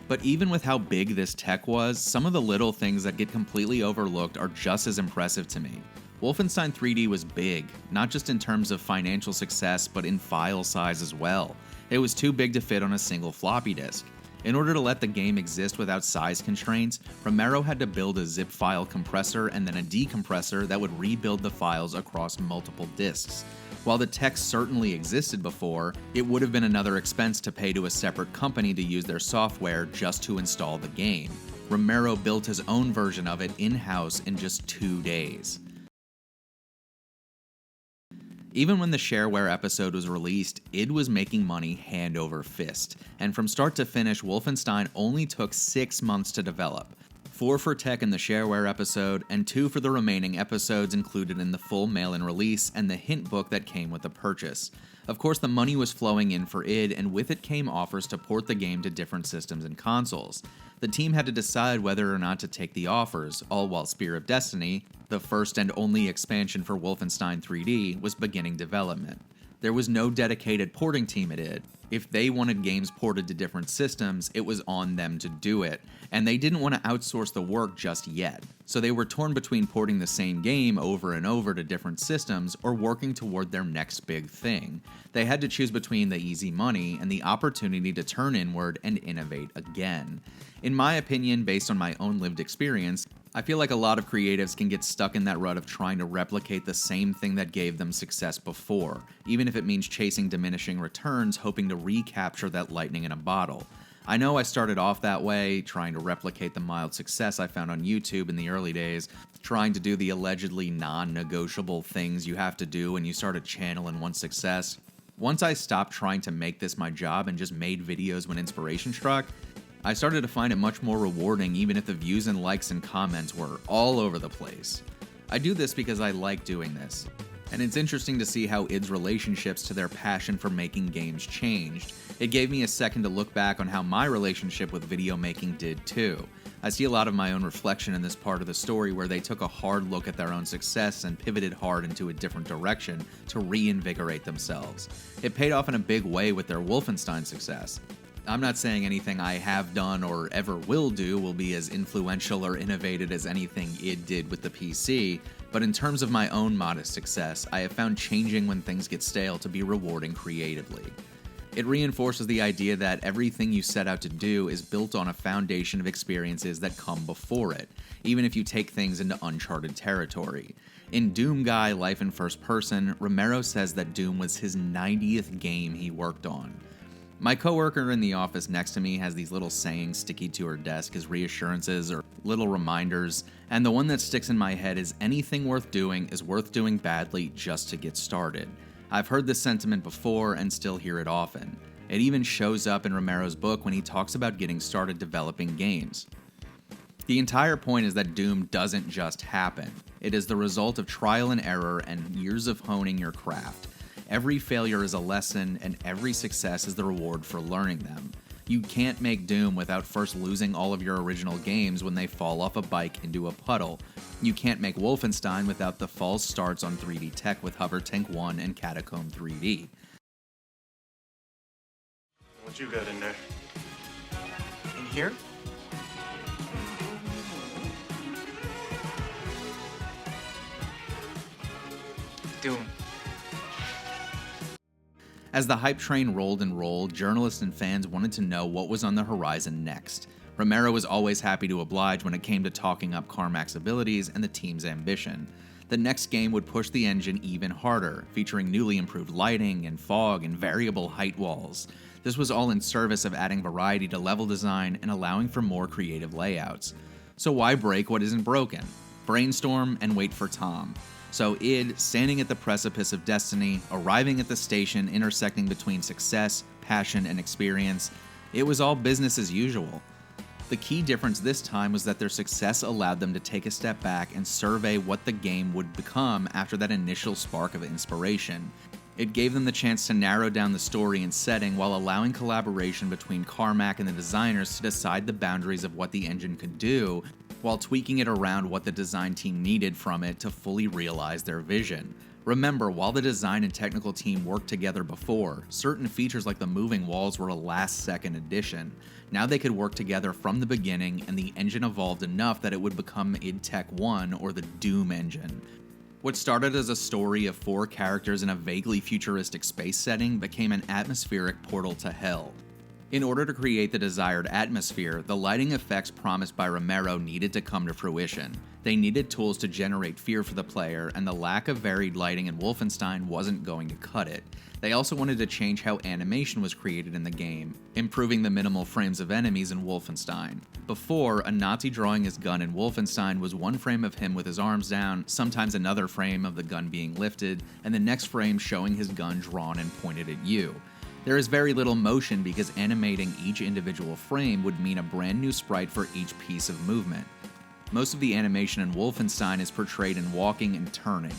[SPEAKER 1] But even with how big this tech was, some of the little things that get completely overlooked are just as impressive to me. Wolfenstein 3D was big, not just in terms of financial success, but in file size as well. It was too big to fit on a single floppy disk. In order to let the game exist without size constraints, Romero had to build a zip file compressor and then a decompressor that would rebuild the files across multiple disks. While the tech certainly existed before, it would have been another expense to pay to a separate company to use their software just to install the game. Romero built his own version of it in-house in just 2 days. Even when the shareware episode was released, id was making money hand over fist, and from start to finish, Wolfenstein only took 6 months to develop. 4 for tech in the shareware episode, and 2 for the remaining episodes included in the full mail-in release and the hint book that came with the purchase. Of course, the money was flowing in for id, and with it came offers to port the game to different systems and consoles. The team had to decide whether or not to take the offers, all while Spear of Destiny, the first and only expansion for Wolfenstein 3D, was beginning development. There was no dedicated porting team at id. If they wanted games ported to different systems, it was on them to do it, and they didn't want to outsource the work just yet. So they were torn between porting the same game over and over to different systems or working toward their next big thing. They had to choose between the easy money and the opportunity to turn inward and innovate again. In my opinion, based on my own lived experience, I feel like a lot of creatives can get stuck in that rut of trying to replicate the same thing that gave them success before, even if it means chasing diminishing returns, hoping to recapture that lightning in a bottle. I know I started off that way, trying to replicate the mild success I found on YouTube in the early days, trying to do the allegedly non-negotiable things you have to do when you start a channel and want success. Once I stopped trying to make this my job and just made videos when inspiration struck, I started to find it much more rewarding even if the views and likes and comments were all over the place. I do this because I like doing this, and it's interesting to see how id's relationships to their passion for making games changed. It gave me a second to look back on how my relationship with video making did too. I see a lot of my own reflection in this part of the story where they took a hard look at their own success and pivoted hard into a different direction to reinvigorate themselves. It paid off in a big way with their Wolfenstein success. I'm not saying anything I have done or ever will do will be as influential or innovative as anything id did with the PC, but in terms of my own modest success, I have found changing when things get stale to be rewarding creatively. It reinforces the idea that everything you set out to do is built on a foundation of experiences that come before it, even if you take things into uncharted territory. In Doom Guy Life in First Person, Romero says that Doom was his 90th game he worked on. My coworker in the office next to me has these little sayings sticky to her desk as reassurances or little reminders, and the one that sticks in my head is anything worth doing is worth doing badly just to get started. I've heard this sentiment before and still hear it often. It even shows up in Romero's book when he talks about getting started developing games. The entire point is that Doom doesn't just happen. It is the result of trial and error and years of honing your craft. Every failure is a lesson, and every success is the reward for learning them. You can't make Doom without first losing all of your original games when they fall off a bike into a puddle. You can't make Wolfenstein without the false starts on 3D tech with Hover Tank 1 and Catacomb 3D.
[SPEAKER 4] What you got in there? In here? Doom.
[SPEAKER 1] As the hype train rolled and rolled, journalists and fans wanted to know what was on the horizon next. Romero was always happy to oblige when it came to talking up Carmack's abilities and the team's ambition. The next game would push the engine even harder, featuring newly improved lighting and fog and variable height walls. This was all in service of adding variety to level design and allowing for more creative layouts. So why break what isn't broken? Brainstorm and wait for Tom. So id, standing at the precipice of destiny, arriving at the station intersecting between success, passion, and experience, it was all business as usual. The key difference this time was that their success allowed them to take a step back and survey what the game would become after that initial spark of inspiration. It gave them the chance to narrow down the story and setting while allowing collaboration between Carmack and the designers to decide the boundaries of what the engine could do, while tweaking it around what the design team needed from it to fully realize their vision. Remember, while the design and technical team worked together before, certain features like the moving walls were a last-second addition. Now they could work together from the beginning, and the engine evolved enough that it would become id Tech 1, or the Doom engine. What started as a story of 4 characters in a vaguely futuristic space setting became an atmospheric portal to hell. In order to create the desired atmosphere, the lighting effects promised by Romero needed to come to fruition. They needed tools to generate fear for the player, and the lack of varied lighting in Wolfenstein wasn't going to cut it. They also wanted to change how animation was created in the game, improving the minimal frames of enemies in Wolfenstein. Before, a Nazi drawing his gun in Wolfenstein was one frame of him with his arms down, sometimes another frame of the gun being lifted, and the next frame showing his gun drawn and pointed at you. There is very little motion because animating each individual frame would mean a brand new sprite for each piece of movement. Most of the animation in Wolfenstein is portrayed in walking and turning.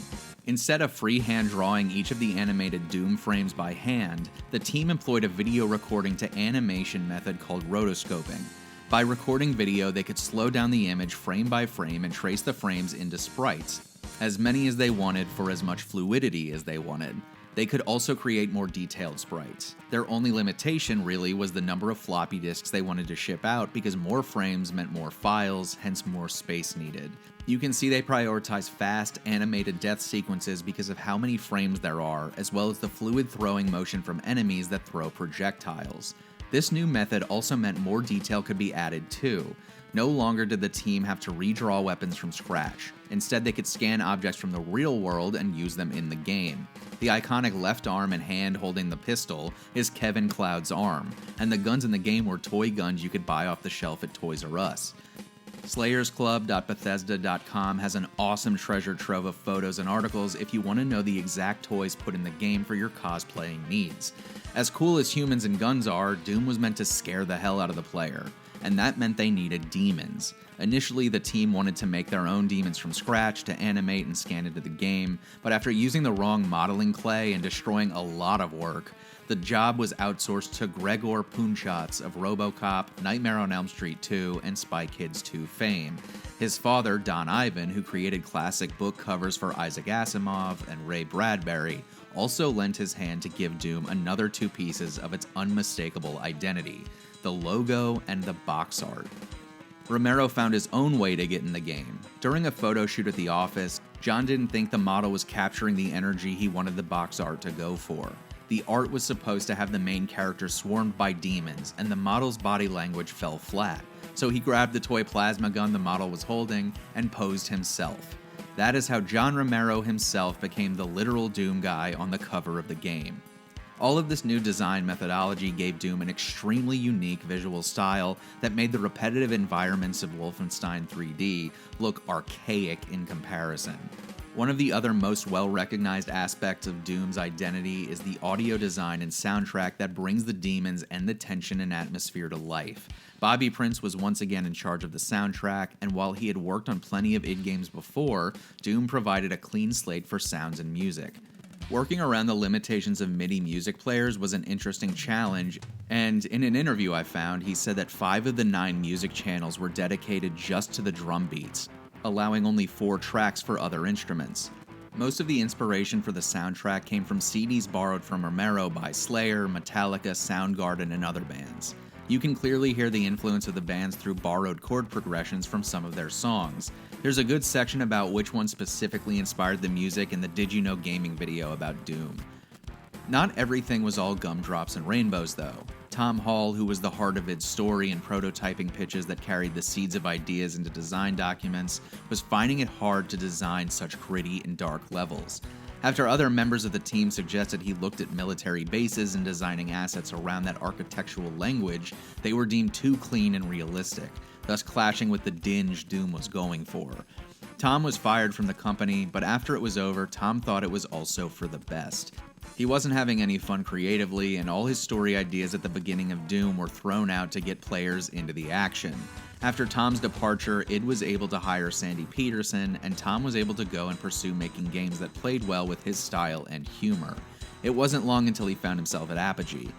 [SPEAKER 1] Instead of freehand drawing each of the animated Doom frames by hand, the team employed a video recording to animation method called rotoscoping. By recording video, they could slow down the image frame by frame and trace the frames into sprites, as many as they wanted for as much fluidity as they wanted. They could also create more detailed sprites. Their only limitation, really, was the number of floppy disks they wanted to ship out because more frames meant more files, hence more space needed. You can see they prioritize fast, animated death sequences because of how many frames there are, as well as the fluid throwing motion from enemies that throw projectiles. This new method also meant more detail could be added too. No longer did the team have to redraw weapons from scratch. Instead, they could scan objects from the real world and use them in the game. The iconic left arm and hand holding the pistol is Kevin Cloud's arm, and the guns in the game were toy guns you could buy off the shelf at Toys R Us. SlayersClub.Bethesda.com has an awesome treasure trove of photos and articles if you want to know the exact toys put in the game for your cosplaying needs. As cool as humans and guns are, Doom was meant to scare the hell out of the player, and that meant they needed demons. Initially, the team wanted to make their own demons from scratch to animate and scan into the game, but after using the wrong modeling clay and destroying a lot of work, the job was outsourced to Gregor Punchatz of RoboCop, Nightmare on Elm Street 2, and Spy Kids 2 fame. His father, Don Ivan, who created classic book covers for Isaac Asimov and Ray Bradbury, also lent his hand to give Doom another two pieces of its unmistakable identity: the logo and the box art. Romero found his own way to get in the game. During a photo shoot at the office, John didn't think the model was capturing the energy he wanted the box art to go for. The art was supposed to have the main character swarmed by demons, and the model's body language fell flat. So he grabbed the toy plasma gun the model was holding and posed himself. That is how John Romero himself became the literal Doom guy on the cover of the game. All of this new design methodology gave Doom an extremely unique visual style that made the repetitive environments of Wolfenstein 3D look archaic in comparison. One of the other most well-recognized aspects of Doom's identity is the audio design and soundtrack that brings the demons and the tension and atmosphere to life. Bobby Prince was once again in charge of the soundtrack, and while he had worked on plenty of id games before, Doom provided a clean slate for sounds and music. Working around the limitations of MIDI music players was an interesting challenge, and in an interview I found, he said that 5 of the 9 music channels were dedicated just to the drum beats, allowing only 4 tracks for other instruments. Most of the inspiration for the soundtrack came from CDs borrowed from Romero by Slayer, Metallica, Soundgarden, and other bands. You can clearly hear the influence of the bands through borrowed chord progressions from some of their songs. There's a good section about which one specifically inspired the music in the Did You Know Gaming video about Doom. Not everything was all gumdrops and rainbows, though. Tom Hall, who was the heart of its story and prototyping pitches that carried the seeds of ideas into design documents, was finding it hard to design such gritty and dark levels. After other members of the team suggested he looked at military bases and designing assets around that architectural language, they were deemed too clean and realistic, thus clashing with the dinge Doom was going for. Tom was fired from the company, but after it was over, Tom thought it was also for the best. He wasn't having any fun creatively, and all his story ideas at the beginning of Doom were thrown out to get players into the action. After Tom's departure, id was able to hire Sandy Peterson, and Tom was able to go and pursue making games that played well with his style and humor. It wasn't long until he found himself at Apogee.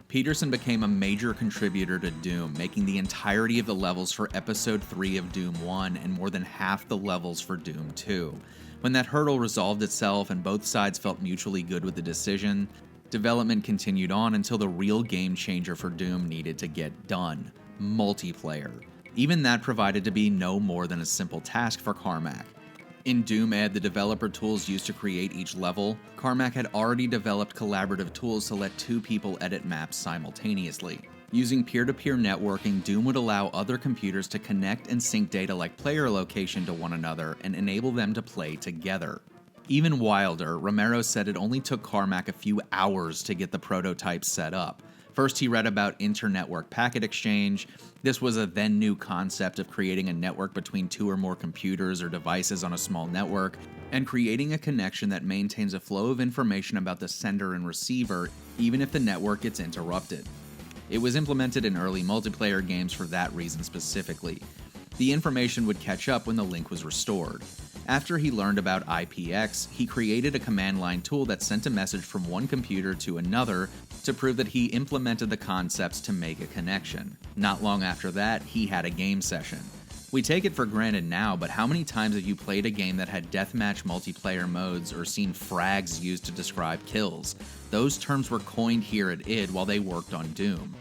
[SPEAKER 1] Peterson became a major contributor to Doom, making the entirety of the levels for Episode 3 of Doom 1 and more than half the levels for Doom 2. When that hurdle resolved itself and both sides felt mutually good with the decision, development continued on until the real game changer for Doom needed to get done: multiplayer. Even that provided to be no more than a simple task for Carmack. In Doom Ed, the developer tools used to create each level, Carmack had already developed collaborative tools to let 2 people edit maps simultaneously. Using peer-to-peer networking, Doom would allow other computers to connect and sync data like player location to one another and enable them to play together. Even wilder, Romero said it only took Carmack a few hours to get the prototype set up. First, he read about inter-network packet exchange. This was a then new concept of creating a network between two or more computers or devices on a small network, and creating a connection that maintains a flow of information about the sender and receiver, even if the network gets interrupted. It was implemented in early multiplayer games for that reason specifically. The information would catch up when the link was restored. After he learned about IPX, he created a command line tool that sent a message from one computer to another to prove that he implemented the concepts to make a connection. Not long after that, he had a game session. We take it for granted now, but how many times have you played a game that had deathmatch multiplayer modes or seen frags used to describe kills? Those terms were coined here at id while they worked on Doom.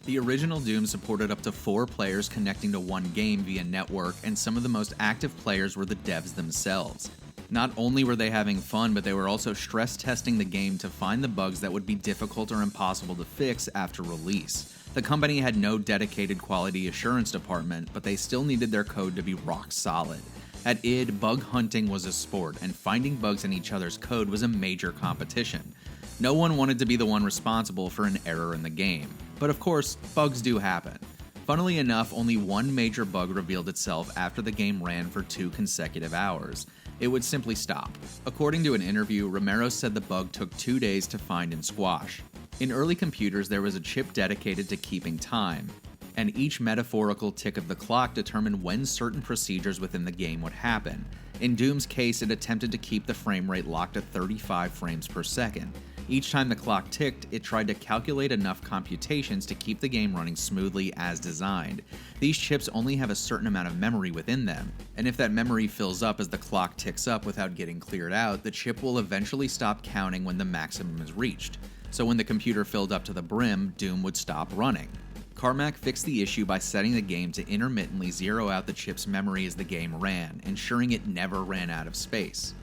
[SPEAKER 1] The original Doom supported up to 4 players connecting to one game via network, and some of the most active players were the devs themselves. Not only were they having fun, but they were also stress testing the game to find the bugs that would be difficult or impossible to fix after release. The company had no dedicated quality assurance department, but they still needed their code to be rock solid. At id, bug hunting was a sport, and finding bugs in each other's code was a major competition. No one wanted to be the one responsible for an error in the game. But of course, bugs do happen. Funnily enough, only one major bug revealed itself after the game ran for 2 consecutive hours. It would simply stop. According to an interview, Romero said the bug took 2 days to find and squash. In early computers, there was a chip dedicated to keeping time, and each metaphorical tick of the clock determined when certain procedures within the game would happen. In Doom's case, it attempted to keep the frame rate locked at 35 frames per second. Each time the clock ticked, it tried to calculate enough computations to keep the game running smoothly as designed. These chips only have a certain amount of memory within them, and if that memory fills up as the clock ticks up without getting cleared out, the chip will eventually stop counting when the maximum is reached. So when the computer filled up to the brim, Doom would stop running. Carmack fixed the issue by setting the game to intermittently zero out the chip's memory as the game ran, ensuring it never ran out of space.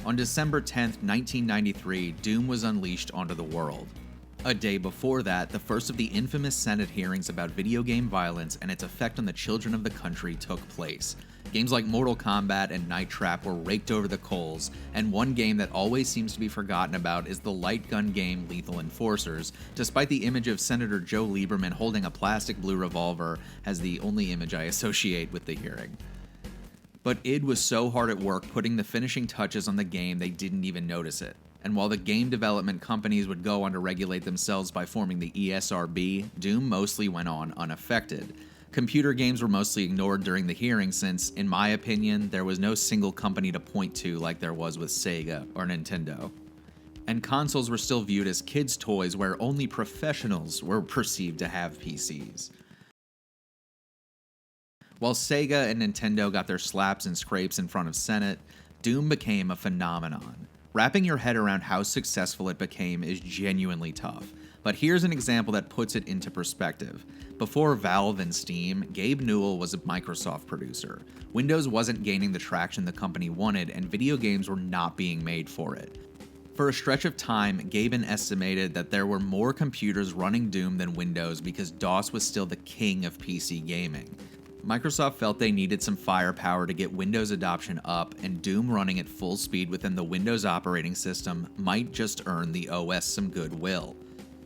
[SPEAKER 1] On December 10, 1993, Doom was unleashed onto the world. A day before that, the first of the infamous Senate hearings about video game violence and its effect on the children of the country took place. Games like Mortal Kombat and Night Trap were raked over the coals, and one game that always seems to be forgotten about is the light gun game Lethal Enforcers, despite the image of Senator Joe Lieberman holding a plastic blue revolver as the only image I associate with the hearing. But id was so hard at work putting the finishing touches on the game they didn't even notice it. And while the game development companies would go on to regulate themselves by forming the ESRB, Doom mostly went on unaffected. Computer games were mostly ignored during the hearing since, in my opinion, there was no single company to point to like there was with Sega or Nintendo. And consoles were still viewed as kids' toys where only professionals were perceived to have PCs. While Sega and Nintendo got their slaps and scrapes in front of Senate, Doom became a phenomenon. Wrapping your head around how successful it became is genuinely tough, but here's an example that puts it into perspective. Before Valve and Steam, Gabe Newell was a Microsoft producer. Windows wasn't gaining the traction the company wanted, and video games were not being made for it. For a stretch of time, Gaben estimated that there were more computers running Doom than Windows because DOS was still the king of PC gaming. Microsoft felt they needed some firepower to get Windows adoption up, and Doom running at full speed within the Windows operating system might just earn the OS some goodwill.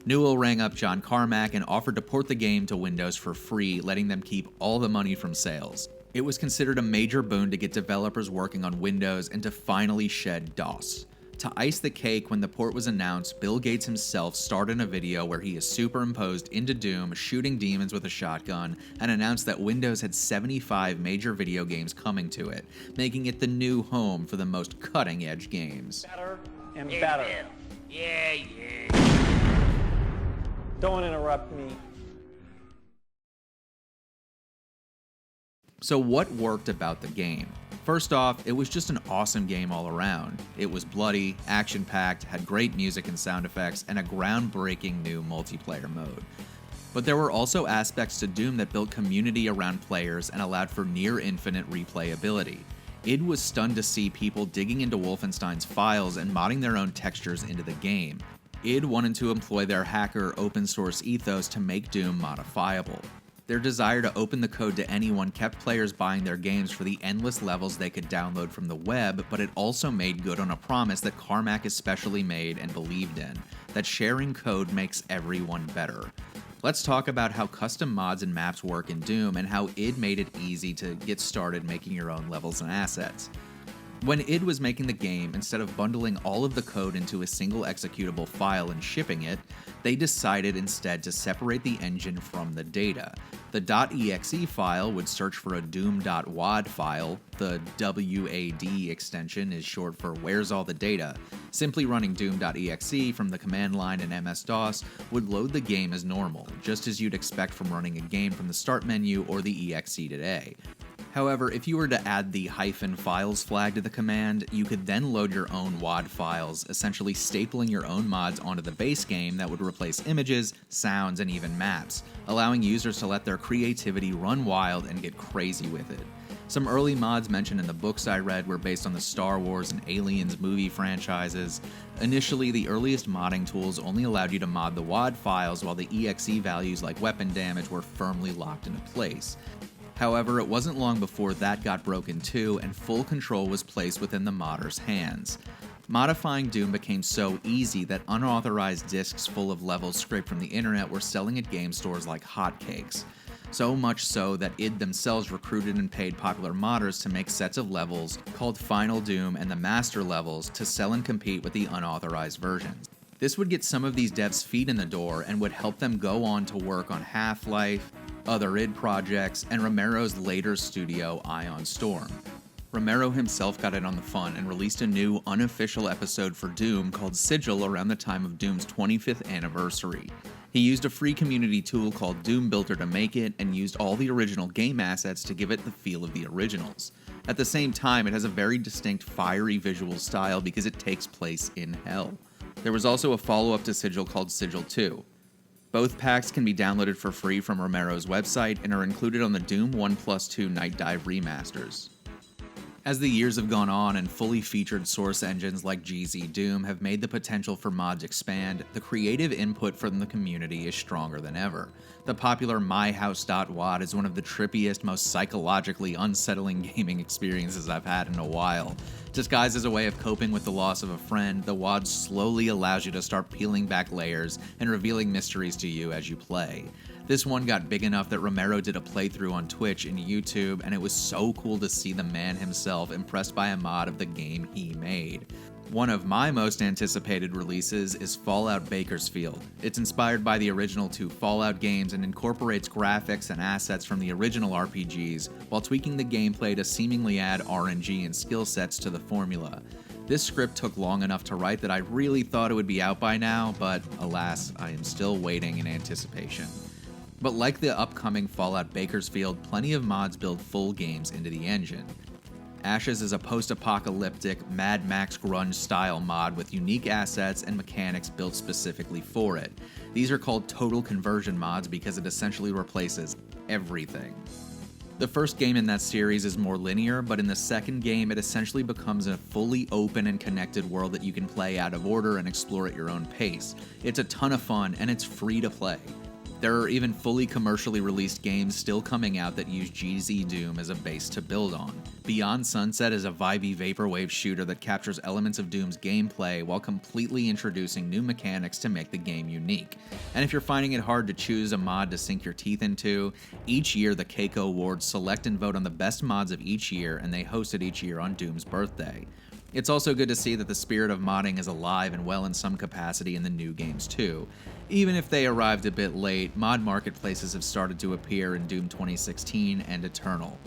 [SPEAKER 1] Newell rang up John Carmack and offered to port the game to Windows for free, letting them keep all the money from sales. It was considered a major boon to get developers working on Windows and to finally shed DOS. To ice the cake, when the port was announced, Bill Gates himself starred in a video where he is superimposed into Doom, shooting demons with a shotgun, and announced that Windows had 75 major video games coming to it, making it the new home for the most cutting-edge games.
[SPEAKER 5] Better and better.
[SPEAKER 6] Yeah.
[SPEAKER 5] Don't interrupt me.
[SPEAKER 1] So what worked about the game? First off, it was just an awesome game all around. It was bloody, action-packed, had great music and sound effects, and a groundbreaking new multiplayer mode. But there were also aspects to Doom that built community around players and allowed for near-infinite replayability. id was stunned to see people digging into Wolfenstein's files and modding their own textures into the game. id wanted to employ their hacker open source ethos to make Doom modifiable. Their desire to open the code to anyone kept players buying their games for the endless levels they could download from the web, but it also made good on a promise that Carmack especially made and believed in, that sharing code makes everyone better. Let's talk about how custom mods and maps work in Doom and how id made it easy to get started making your own levels and assets. When id was making the game, instead of bundling all of the code into a single executable file and shipping it, they decided instead to separate the engine from the data. The .exe file would search for a doom.wad file. The WAD extension is short for where's all the data. Simply running doom.exe from the command line in MS-DOS would load the game as normal, just as you'd expect from running a game from the start menu or the exe today. However, if you were to add the -files flag to the command, you could then load your own WAD files, essentially stapling your own mods onto the base game that would replace images, sounds, and even maps, allowing users to let their creativity run wild and get crazy with it. Some early mods mentioned in the books I read were based on the Star Wars and Aliens movie franchises. Initially, the earliest modding tools only allowed you to mod the WAD files, while the exe values like weapon damage were firmly locked into place. However, it wasn't long before that got broken too, and full control was placed within the modders' hands. Modifying Doom became so easy that unauthorized discs full of levels scraped from the internet were selling at game stores like hotcakes. So much so that id themselves recruited and paid popular modders to make sets of levels called Final Doom and the Master levels to sell and compete with the unauthorized versions. This would get some of these devs' feet in the door and would help them go on to work on Half-Life, other id projects, and Romero's later studio Ion Storm. Romero himself got in on the fun and released a new unofficial episode for Doom called Sigil around the time of Doom's 25th anniversary. He used a free community tool called Doom Builder to make it, and used all the original game assets to give it the feel of the originals. At the same time, it has a very distinct fiery visual style because it takes place in hell. There was also a follow-up to Sigil called Sigil 2. Both packs can be downloaded for free from Romero's website and are included on the Doom 1+2 Night Dive remasters. As the years have gone on and fully featured source engines like GZ Doom have made the potential for mods expand, the creative input from the community is stronger than ever. The popular myhouse.wad is one of the trippiest, most psychologically unsettling gaming experiences I've had in a while. Disguised as a way of coping with the loss of a friend, the WAD slowly allows you to start peeling back layers and revealing mysteries to you as you play. This one got big enough that Romero did a playthrough on Twitch and YouTube, and it was so cool to see the man himself impressed by a mod of the game he made. One of my most anticipated releases is Fallout Bakersfield. It's inspired by the original 2 Fallout games and incorporates graphics and assets from the original RPGs, while tweaking the gameplay to seemingly add RNG and skill sets to the formula. This script took long enough to write that I really thought it would be out by now, but alas, I am still waiting in anticipation. But like the upcoming Fallout Bakersfield, plenty of mods build full games into the engine. Ashes is a post-apocalyptic Mad Max grunge-style mod with unique assets and mechanics built specifically for it. These are called total conversion mods because it essentially replaces everything. The first game in that series is more linear, but in the second game it essentially becomes a fully open and connected world that you can play out of order and explore at your own pace. It's a ton of fun, and it's free to play. There are even fully commercially released games still coming out that use GZ Doom as a base to build on. Beyond Sunset is a vibey vaporwave shooter that captures elements of Doom's gameplay while completely introducing new mechanics to make the game unique. And if you're finding it hard to choose a mod to sink your teeth into, each year the Keiko Awards select and vote on the best mods of each year, and they host it each year on Doom's birthday. It's also good to see that the spirit of modding is alive and well in some capacity in the new games too. Even if they arrived a bit late, mod marketplaces have started to appear in Doom 2016 and Eternal.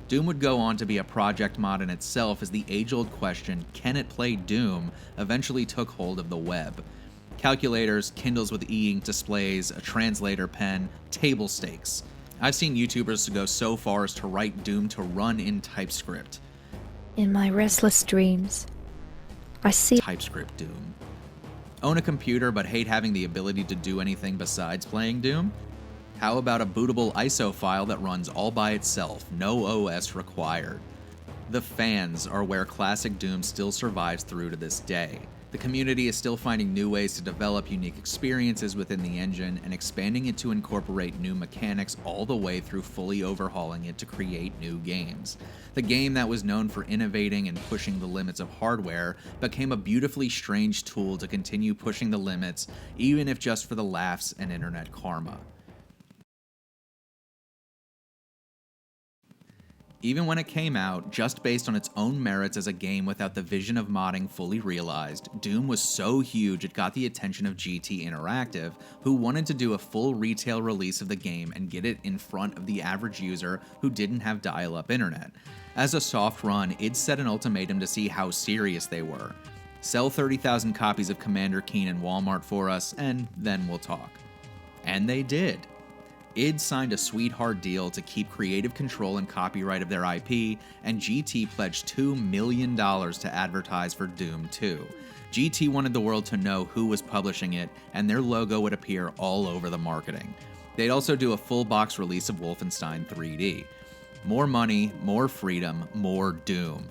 [SPEAKER 1] Doom would go on to be a project mod in itself as the age-old question, can it play Doom, eventually took hold of the web. Calculators, Kindles with e-ink displays, a translator pen, table stakes. I've seen YouTubers go so far as to write Doom to run in TypeScript.
[SPEAKER 6] In my restless dreams, I see
[SPEAKER 1] TypeScript Doom. Own a computer but hate having the ability to do anything besides playing Doom? How about a bootable ISO file that runs all by itself, no OS required? The fans are where classic Doom still survives through to this day. The community is still finding new ways to develop unique experiences within the engine and expanding it to incorporate new mechanics all the way through fully overhauling it to create new games. The game that was known for innovating and pushing the limits of hardware became a beautifully strange tool to continue pushing the limits, even if just for the laughs and internet karma. Even when it came out, just based on its own merits as a game without the vision of modding fully realized, Doom was so huge it got the attention of GT Interactive, who wanted to do a full retail release of the game and get it in front of the average user who didn't have dial-up internet. As a soft run, id set an ultimatum to see how serious they were. Sell 30,000 copies of Commander Keen in Walmart for us, and then we'll talk. And they did. id signed a sweetheart deal to keep creative control and copyright of their IP, and GT pledged $2 million to advertise for Doom 2. GT wanted the world to know who was publishing it, and their logo would appear all over the marketing. They'd also do a full box release of Wolfenstein 3D. More money, more freedom, more Doom.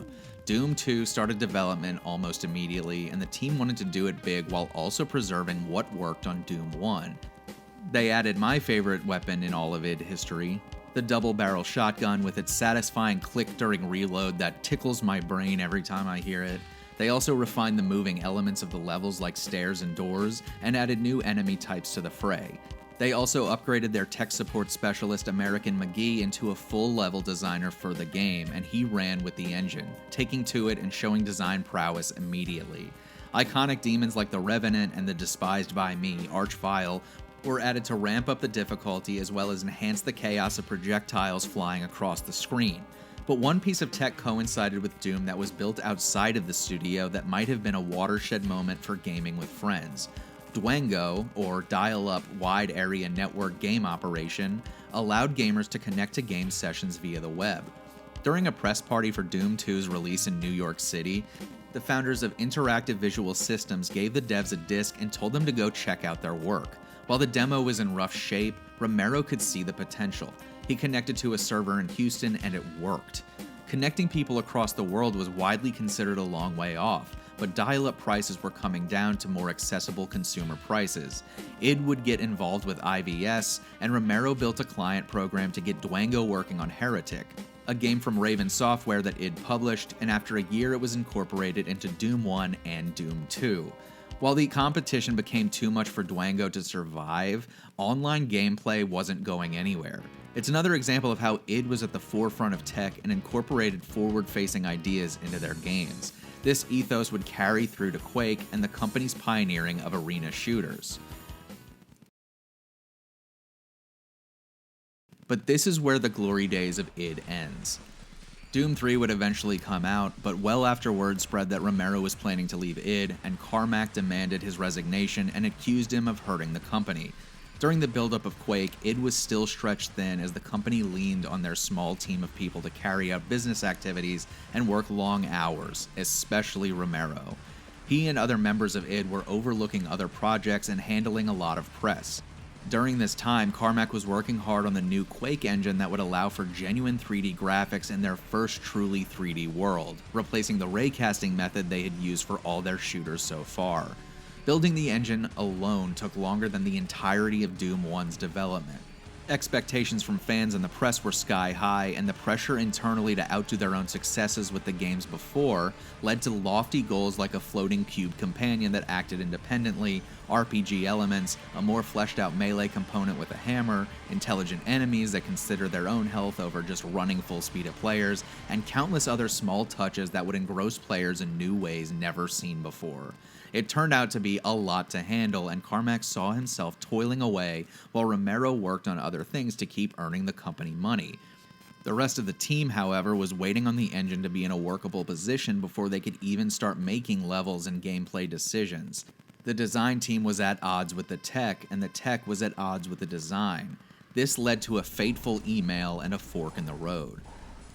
[SPEAKER 1] Doom 2 started development almost immediately, and the team wanted to do it big while also preserving what worked on Doom 1. They added my favorite weapon in all of id history, the double-barrel shotgun with its satisfying click during reload that tickles my brain every time I hear it. They also refined the moving elements of the levels like stairs and doors, and added new enemy types to the fray. They also upgraded their tech support specialist American McGee into a full-level designer for the game, and he ran with the engine, taking to it and showing design prowess immediately. Iconic demons like the Revenant and the despised by me, Archvile, were added to ramp up the difficulty as well as enhance the chaos of projectiles flying across the screen. But one piece of tech coincided with Doom that was built outside of the studio that might have been a watershed moment for gaming with friends. Dwango, or dial-up wide area network game operation, allowed gamers to connect to game sessions via the web. During a press party for Doom 2's release in New York City, the founders of Interactive Visual Systems gave the devs a disc and told them to go check out their work. While the demo was in rough shape, Romero could see the potential. He connected to a server in Houston and it worked. Connecting people across the world was widely considered a long way off, but dial-up prices were coming down to more accessible consumer prices. id would get involved with IVS, and Romero built a client program to get Dwango working on Heretic, a game from Raven Software that id published, and after a year it was incorporated into Doom 1 and Doom 2. While the competition became too much for Dwango to survive, online gameplay wasn't going anywhere. It's another example of how id was at the forefront of tech and incorporated forward-facing ideas into their games. This ethos would carry through to Quake and the company's pioneering of arena shooters. But this is where the glory days of id ends. Doom 3 would eventually come out, but well after word spread that Romero was planning to leave id, and Carmack demanded his resignation and accused him of hurting the company. During the buildup of Quake, id was still stretched thin as the company leaned on their small team of people to carry out business activities and work long hours, especially Romero. He and other members of id were overlooking other projects and handling a lot of press. During this time, Carmack was working hard on the new Quake engine that would allow for genuine 3D graphics in their first truly 3D world, replacing the raycasting method they had used for all their shooters so far. Building the engine alone took longer than the entirety of Doom 1's development. Expectations from fans and the press were sky high, and the pressure internally to outdo their own successes with the games before led to lofty goals like a floating cube companion that acted independently, RPG elements, a more fleshed out melee component with a hammer, intelligent enemies that consider their own health over just running full speed at players, and countless other small touches that would engross players in new ways never seen before. It turned out to be a lot to handle, and Carmack saw himself toiling away while Romero worked on other things to keep earning the company money. The rest of the team, however, was waiting on the engine to be in a workable position before they could even start making levels and gameplay decisions. The design team was at odds with the tech, and the tech was at odds with the design. This led to a fateful email and a fork in the road.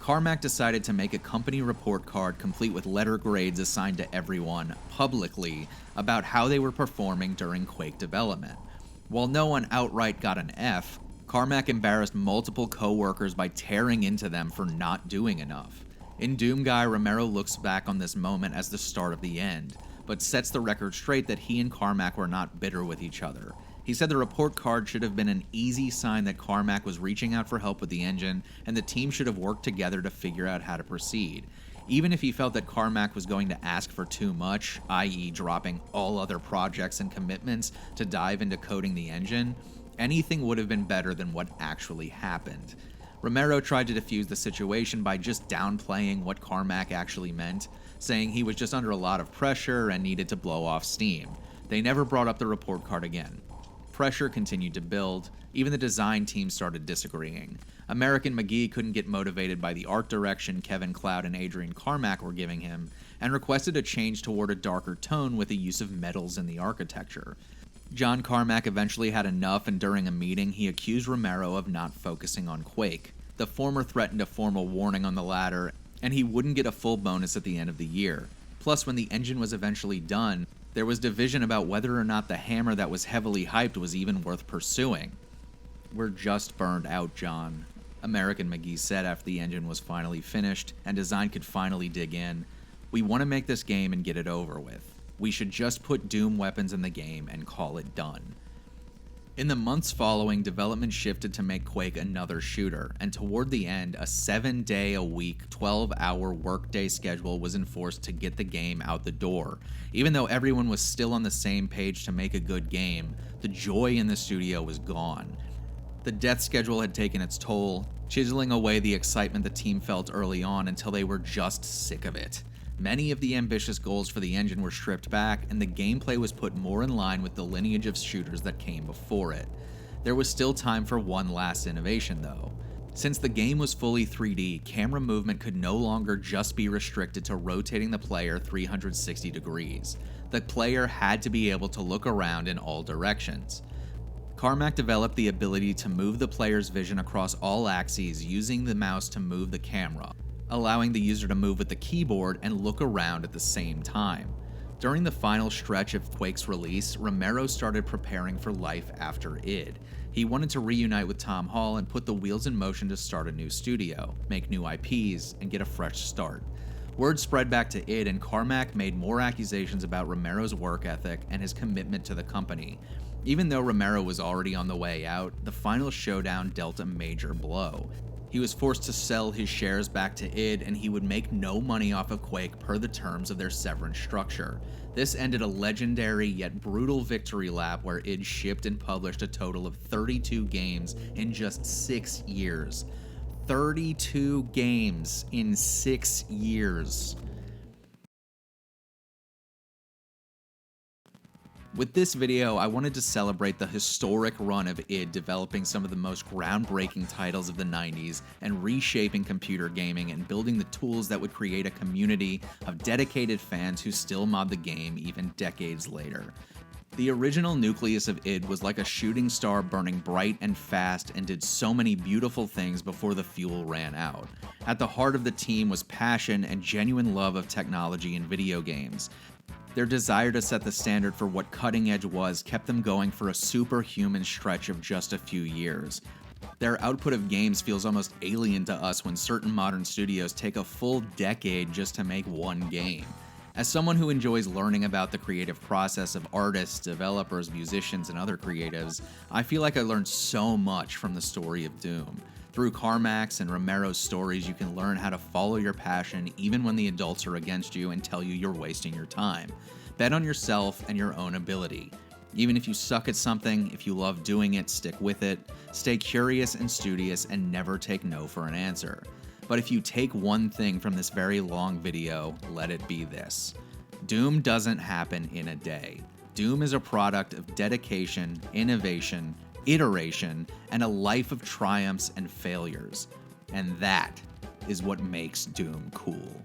[SPEAKER 1] Carmack decided to make a company report card complete with letter grades assigned to everyone, publicly, about how they were performing during Quake development. While no one outright got an F, Carmack embarrassed multiple co-workers by tearing into them for not doing enough. In Doom Guy, Romero looks back on this moment as the start of the end, but sets the record straight that he and Carmack were not bitter with each other. He said the report card should have been an easy sign that Carmack was reaching out for help with the engine, and the team should have worked together to figure out how to proceed. Even if he felt that Carmack was going to ask for too much, i.e. dropping all other projects and commitments to dive into coding the engine, anything would have been better than what actually happened. Romero tried to defuse the situation by just downplaying what Carmack actually meant, saying he was just under a lot of pressure and needed to blow off steam. They never brought up the report card again. Pressure continued to build. Even the design team started disagreeing. American McGee couldn't get motivated by the art direction Kevin Cloud and Adrian Carmack were giving him, and requested a change toward a darker tone with the use of metals in the architecture. John Carmack eventually had enough, and during a meeting, he accused Romero of not focusing on Quake. The former threatened a formal warning on the latter, and he wouldn't get a full bonus at the end of the year. Plus, when the engine was eventually done, there was division about whether or not the hammer that was heavily hyped was even worth pursuing. "We're just burned out, John," American McGee said after the engine was finally finished and design could finally dig in. "We want to make this game and get it over with. We should just put Doom weapons in the game and call it done." In the months following, development shifted to make Quake another shooter, and toward the end, a 7-day-a-week, 12-hour workday schedule was enforced to get the game out the door. Even though everyone was still on the same page to make a good game, the joy in the studio was gone. The death schedule had taken its toll, chiseling away the excitement the team felt early on until they were just sick of it. Many of the ambitious goals for the engine were stripped back, and the gameplay was put more in line with the lineage of shooters that came before it. There was still time for one last innovation, though. Since the game was fully 3D, camera movement could no longer just be restricted to rotating the player 360 degrees. The player had to be able to look around in all directions. Carmack developed the ability to move the player's vision across all axes using the mouse to move the camera, allowing the user to move with the keyboard and look around at the same time. During the final stretch of Quake's release, Romero started preparing for life after id. He wanted to reunite with Tom Hall and put the wheels in motion to start a new studio, make new IPs, and get a fresh start. Word spread back to id, and Carmack made more accusations about Romero's work ethic and his commitment to the company. Even though Romero was already on the way out, the final showdown dealt a major blow. He was forced to sell his shares back to id, and he would make no money off of Quake per the terms of their severance structure. This ended a legendary yet brutal victory lap where id shipped and published a total of 32 games in just 6 years. 32 games in 6 years. With this video, I wanted to celebrate the historic run of id developing some of the most groundbreaking titles of the 90s and reshaping computer gaming and building the tools that would create a community of dedicated fans who still mod the game even decades later. The original nucleus of id was like a shooting star burning bright and fast and did so many beautiful things before the fuel ran out. At the heart of the team was passion and genuine love of technology and video games. Their desire to set the standard for what cutting edge was kept them going for a superhuman stretch of just a few years. Their output of games feels almost alien to us when certain modern studios take a full decade just to make one game. As someone who enjoys learning about the creative process of artists, developers, musicians, and other creatives, I feel like I learned so much from the story of Doom. Through Carmack's and Romero's stories, you can learn how to follow your passion even when the adults are against you and tell you you're wasting your time. Bet on yourself and your own ability. Even if you suck at something, if you love doing it, stick with it. Stay curious and studious and never take no for an answer. But if you take one thing from this very long video, let it be this. Doom doesn't happen in a day. Doom is a product of dedication, innovation, iteration, and a life of triumphs and failures. And that is what makes Doom cool.